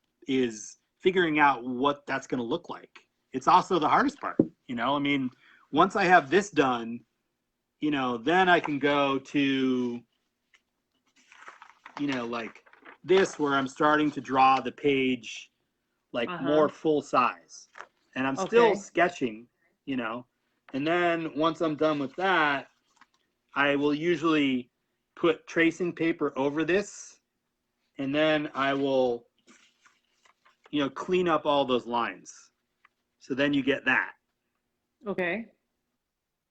figuring out what that's going to look like. It's also the hardest part, I mean, once I have this done, then I can go to you know, like this, where I'm starting to draw the page like more full size, and I'm still sketching, you know. And then once I'm done with that, I will usually put tracing paper over this, and then I will, you know, clean up all those lines. So then you get that. Okay.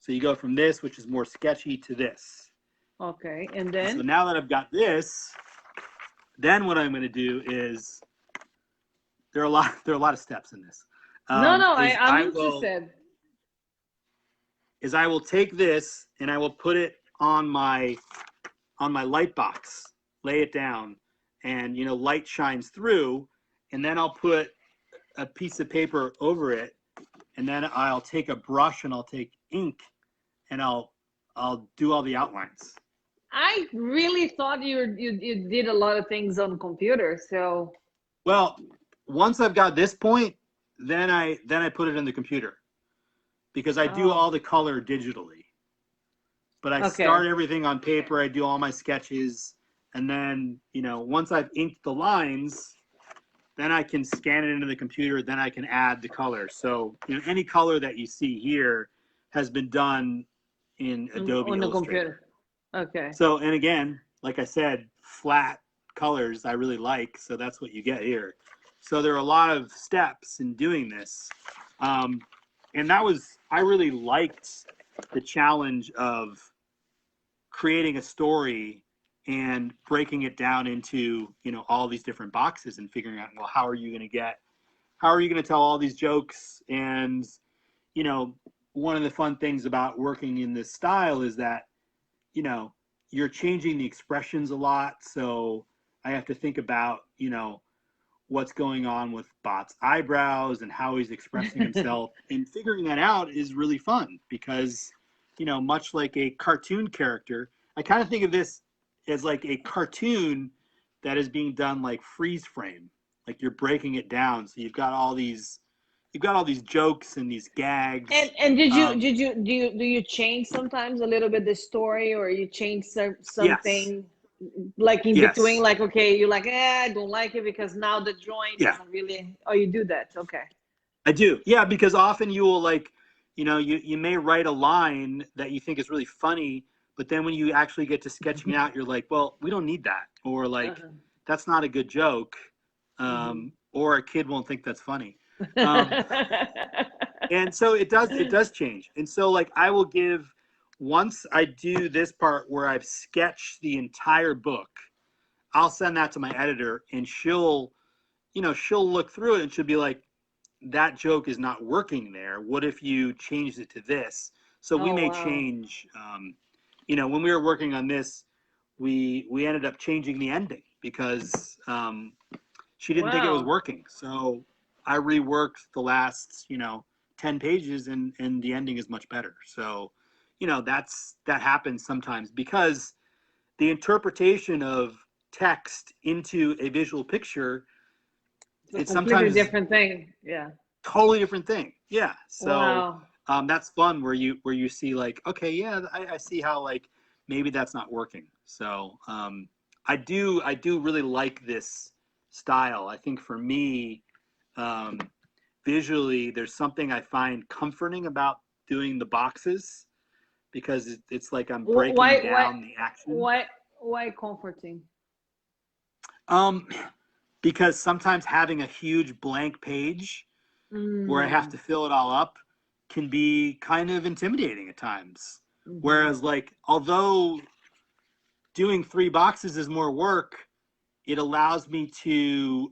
So you go from this, which is more sketchy, to this. Okay. And then? So now that I've got this, then what I'm going to do is, there are a lot of steps in this. No, I'm I interested. will take this and I will put it on my light box, lay it down, and, you know, light shines through, and then I'll put a piece of paper over it, and then I'll take a brush and I'll take ink, and I'll do all the outlines. I really thought you did a lot of things on computer. So. Well, once I've got this point, then I put it in the computer, because I do all the color digitally. But I start everything on paper. I do all my sketches, and then, you know, once I've inked the lines, then I can scan it into the computer. Then I can add the color. So, you know, any color that you see here has been done in Adobe on the Illustrator. Computer. Okay. So, and again, like I said, flat colors I really like, so that's what you get here. So there are a lot of steps in doing this, and I really liked the challenge of creating a story and breaking it down into, you know, all these different boxes, and figuring out, well, how are you going to tell all these jokes? And, you know, one of the fun things about working in this style is that, you know, you're changing the expressions a lot. So I have to think about, you know, what's going on with Bot's eyebrows and how he's expressing himself. And figuring that out is really fun, because, you know, much like a cartoon character, I kind of think of this as like a cartoon that is being done like freeze frame. Like, you're breaking it down. So you've got all these jokes and these gags. And do you change sometimes a little bit the story, or you change something? Yes. Like in Yes. between, like, okay, you're like, I don't like it because now the drawing doesn't really. Oh, you do that? Okay. I do. Yeah, because often you will, like, you know, you may write a line that you think is really funny, but then when you actually get to sketching it out, you're like, well, we don't need that, or like, that's not a good joke, or a kid won't think that's funny. And so it does change. And so, like, once I do this part where I've sketched the entire book, I'll send that to my editor, and she'll look through it, and she'll be like, that joke is not working there. What if you changed it to this? So we may change, you know, when we were working on this, we ended up changing the ending, because she didn't think it was working. So I reworked the last, you know, 10 pages, and the ending is much better. So, you know, that happens sometimes, because the interpretation of text into a visual picture, it's sometimes a different thing. Yeah. Totally different thing. Yeah. So that's fun, where you see, like, okay, yeah, I see how, like, maybe that's not working. So I do really like this style. I think for me, visually, there's something I find comforting about doing the boxes, because it's like I'm breaking down the action. Why comforting? Because sometimes having a huge blank page where I have to fill it all up can be kind of intimidating at times. Whereas, like, although doing 3 boxes is more work, it allows me to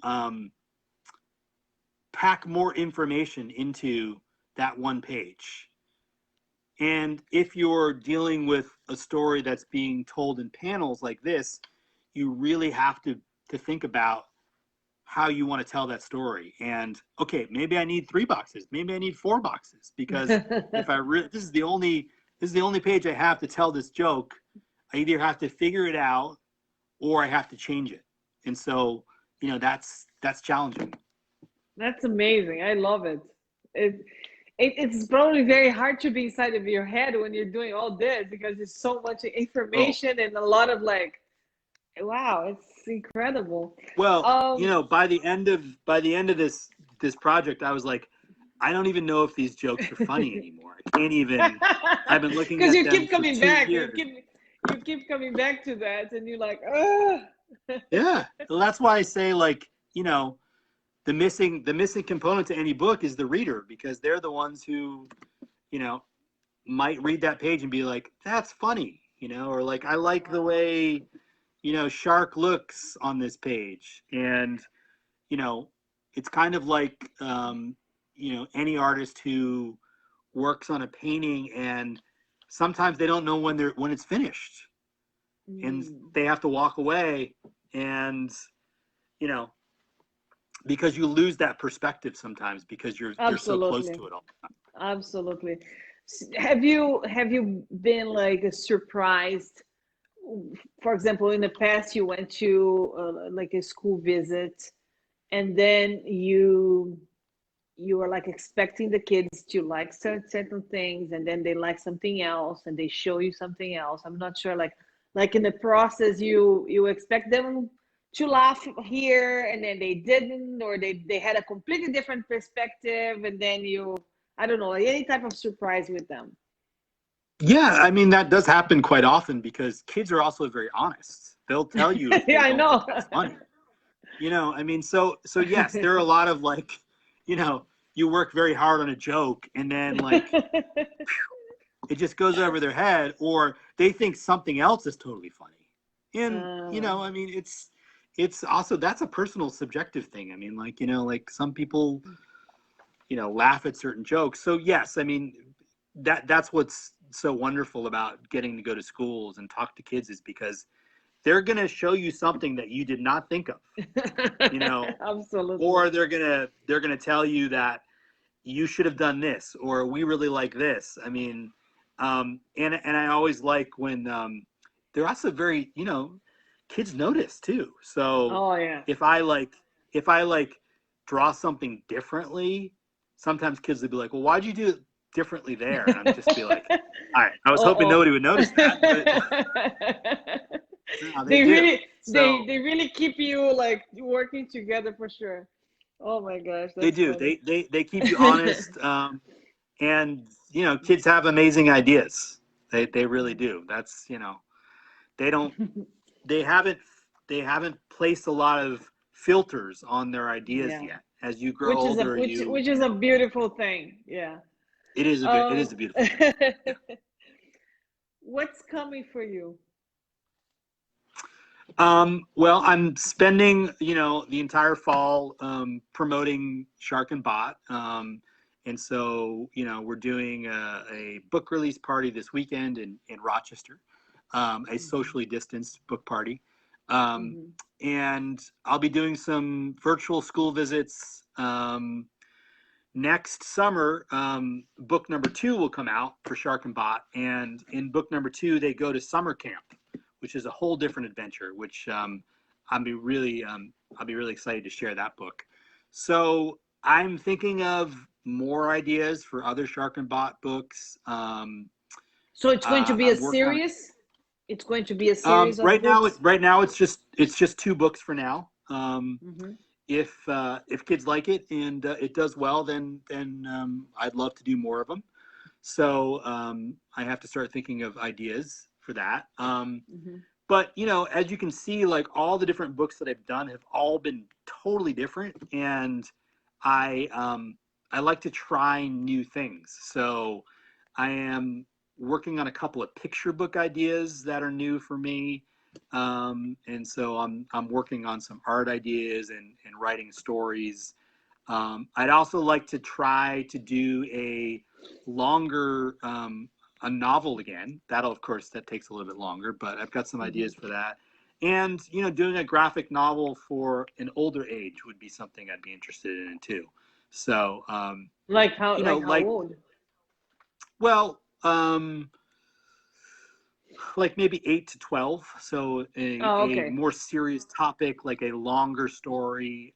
pack more information into that one page. And if you're dealing with a story that's being told in panels like this, you really have to think about how you want to tell that story. And okay, maybe I need 3 boxes, maybe I need 4 boxes, because if this is the only page I have to tell this joke, I either have to figure it out or I have to change it. And so, you know, that's challenging. That's amazing. I love it. It's probably very hard to be inside of your head when you're doing all this, because there's so much information and a lot of, like, Wow, it's incredible. Well, Um, by the end of this project, I was like, I don't even know if these jokes are funny anymore. I can't even. I've been looking because at you them keep for coming 2 back, years. you keep coming back to that, and you're like, oh. Yeah, so that's why I say, like, the missing component to any book is the reader, because they're the ones who you know might read that page and be like, that's funny, or like, I like the way Shark looks on this page. And you know it's kind of like any artist who works on a painting, and sometimes they don't know when it's finished, and Mm, they have to walk away, and you know because you lose that perspective sometimes, because you're so close absolutely. to it all. Absolutely. Have you been like surprised? For example, in the past, you went to like a school visit, and then you were like expecting the kids to like certain things, and then they like something else, and they show you something else. I'm not sure, like in the process, you expect them to laugh here, and then they didn't, or they had a completely different perspective, and then I don't know, like any type of surprise with them. Yeah, I mean, that does happen quite often, because kids are also very honest. They'll tell you if Yeah, they I don't think know. it's funny. I mean, so yes, there are a lot of, like, you know, you work very hard on a joke, and then, like, it just goes over their head, or they think something else is totally funny. And uh, I mean, it's also, that's a personal subjective thing. I mean, like, like, some people laugh at certain jokes. So yes, I mean, that's what's so wonderful about getting to go to schools and talk to kids, is because they're going to show you something that you did not think of, you know absolutely. or they're going to tell you that you should have done this, or we really like this. I mean, and I always like when they're also very, kids notice too. So Oh yeah. if I like draw something differently, sometimes kids will be like, well, why'd you do it differently there? And I'm just be like, all right, I was hoping Uh-oh. nobody would notice that, but no, they they do. really So they really keep you like working together for sure. Oh my gosh, they that's do. funny. They keep you honest. And kids have amazing ideas. They really do. That's they don't they haven't they haven't placed a lot of filters on their ideas Yeah. yet. As you grow older, Which is a beautiful thing. Yeah. it Um is a beautiful thing. Yeah. what's coming for you? Well, I'm spending, the entire fall promoting Shark and Bot. And so, we're doing a book release party this weekend in Rochester, a Hmm. socially distanced book party. Um, Hmm. and I'll be doing some virtual school visits. Next summer, book number 2 will come out for Shark and Bot. And in book number 2, they go to summer camp, which is a whole different adventure, which I'll be really excited to share that book. So I'm thinking of more ideas for other Shark and Bot books. So it's going to be a I'm working on. series? It's going to be a series of Right now, books? it's just 2 books for now. Hmm. If kids like it, and it does well, then I'd love to do more of them. So I have to start thinking of ideas for that. Hmm. But as you can see, like, all the different books that I've done have all been totally different, and I like to try new things. So I am working on a couple of picture book ideas that are new for me. And so I'm working on some art ideas, and writing stories. I'd also like to try to do a longer a novel again. That'll, of course, that takes a little bit longer, but I've got some ideas Hmm. for that. And doing a graphic novel for an older age would be something I'd be interested in too. So Like how like, old? well, like maybe 8 to 12. So Oh, a okay. more serious topic, like a longer story.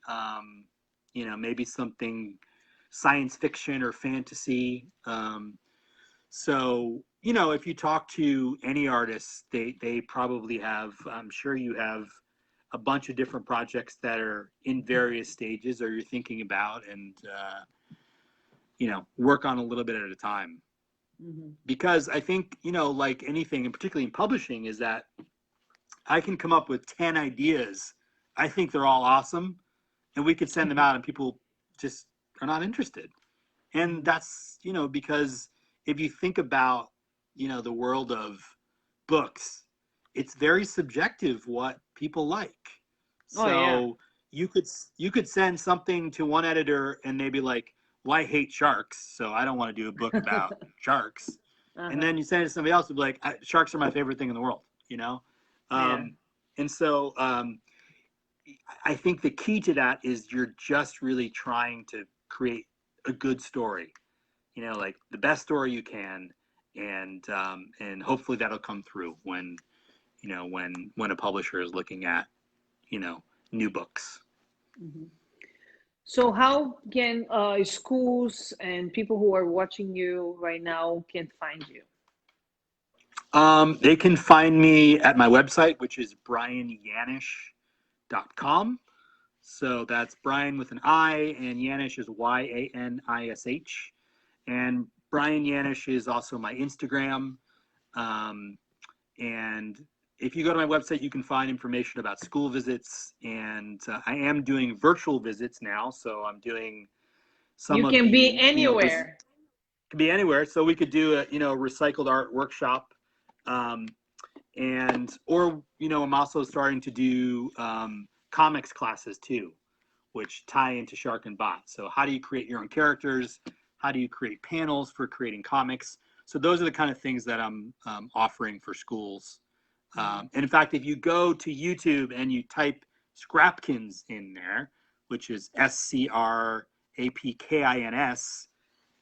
Maybe something science fiction or fantasy. So you know, if you talk to any artists, they probably have, I'm sure you have a bunch of different projects that are in various stages or you're thinking about, and you know, work on a little bit at a time. Mm-hmm. Because I think, you know, like anything, and particularly in publishing, is that I can come up with 10 ideas. I think they're all awesome, and we could send them out and people just are not interested. And that's, you know, because if you think about, you know, the world of books, it's very subjective what people like. Oh yeah. So you could send something to one editor and they'd be like, well, I hate sharks, so I don't want to do a book about sharks. And Uh-huh. then you send it to somebody else who'd be like, sharks are my favorite thing in the world, you know? Yeah. And so I think the key to that is you're just really trying to create a good story, you know, like the best story you can, and hopefully that'll come through when, you know, when a publisher is looking at, you know, new books. Mm-hmm. So how can schools and people who are watching you right now can find you? They can find me at my website, which is brianyanish.com. So that's Brian with an I, and Yanish is Yanish. And Brian Yanish is also my Instagram. And if you go to my website, you can find information about school visits. And I am doing virtual visits now. So I'm doing some You of can be the, you know, anywhere. could be anywhere. So we could do a, you know, recycled art workshop. Um, or, you know, I'm also starting to do comics classes too, which tie into Shark and Bot. So how do you create your own characters? How do you create panels for creating comics? So those are the kind of things that I'm offering for schools. And in fact, if you go to YouTube and you type Scrapkins in there, which is Scrapkins,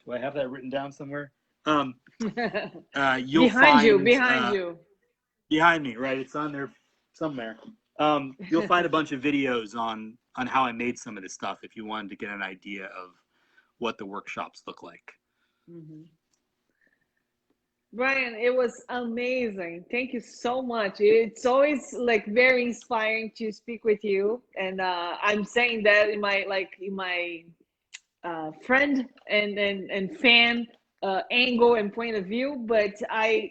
do I have that written down somewhere? You'll Behind you, find behind you. behind me, right? It's on there somewhere. You'll find a bunch of videos on how I made some of this stuff if you wanted to get an idea of what the workshops look like. Mm-hmm. Brian, it was amazing. Thank you so much. It's always like very inspiring to speak with you, and I'm saying that in my friend and fan angle and point of view. But I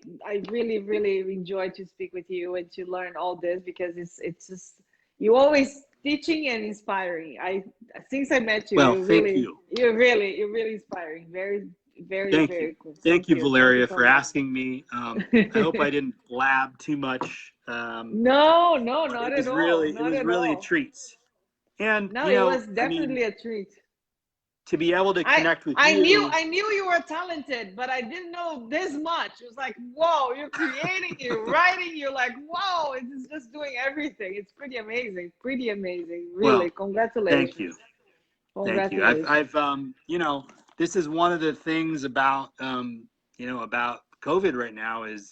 really really enjoy to speak with you and to learn all this, because it's just you always teaching and inspiring. I Since I met you, Well, thank you. you're really inspiring. Very very Thank you. very cool. Thank you, Thank you Valeria, so for much. asking me. I hope I didn't blab too much. No, no, But not at all. it Not was at really a all. treat. And, No, you it know, was I mean, definitely a treat. to be able to I connect with I knew you. I knew you were talented, but I didn't know this much. It was like, whoa, you're creating, you're writing, you're like, whoa, it's just doing everything. It's pretty amazing. Pretty amazing. Really. Well, thank you. Congratulations. Thank you. Congratulations. You know, this is one of the things about, you know, about COVID right now is,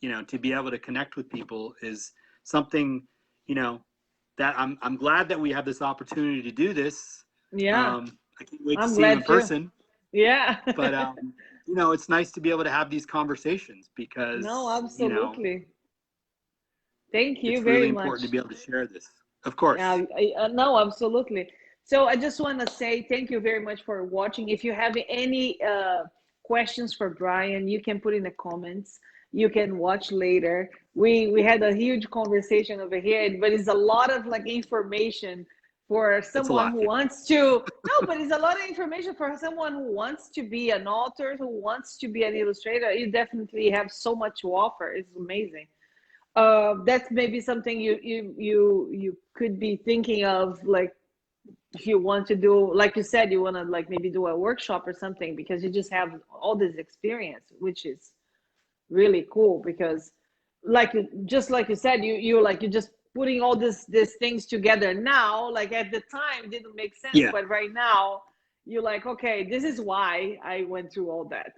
you know, to be able to connect with people is something, you know, that I'm glad that we have this opportunity to do this. Yeah, I can't wait to I'm see you in glad too. person, Yeah. but, you know, it's nice to be able to have these conversations No, because, you know, absolutely. Thank you it's very really much. important to be able to share this. Of course. No, absolutely. So I just want to say thank you very much for watching. If you have any questions for Brian, you can put in the comments. You can watch later. We had a huge conversation over here, but it's a lot of like information for It's a someone lot. who wants to. No, but it's a lot of information for someone who wants to be an author, who wants to be an illustrator. You definitely have so much to offer. It's amazing. That's maybe something you could be thinking of, like if you want to do, like you said, you want to like maybe do a workshop or something, because you just have all this experience, which is really cool. Because just like you said, you're just putting all these things together now. Like at the time it didn't make sense, Yeah. but right now you're like, okay, this is why I went through all that.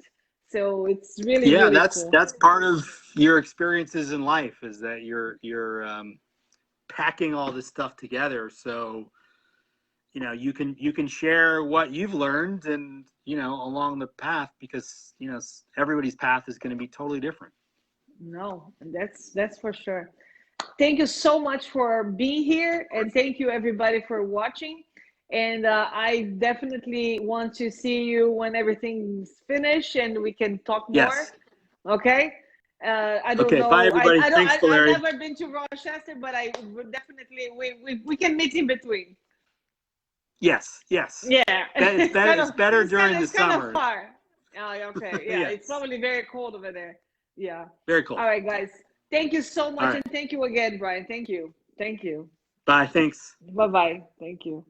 So it's really Yeah, really cool. that's part of your experiences in life is that you're packing all this stuff together. So, you know, you can share what you've learned and, you know, along the path, because, you know, everybody's path is going to be totally different. No, that's for sure. Thank you so much for being here, and thank you everybody for watching. And I definitely want to see you when everything's finished and we can talk more. Yes. Okay. I don't Okay. Bye, know. everybody. Thanks, I've Valerie. never been to Rochester, but I would definitely we can meet in between. Yes. Yes. Yeah, It's better. It's better during the it's kind of summer. far. Oh, okay. Yeah, it's Yes. probably very cold over there. Yeah. Very cool. All right, guys. Thank you so All much, right. and thank you again, Brian. Thank you. Thank you. Bye. Thanks. Bye bye. Thank you.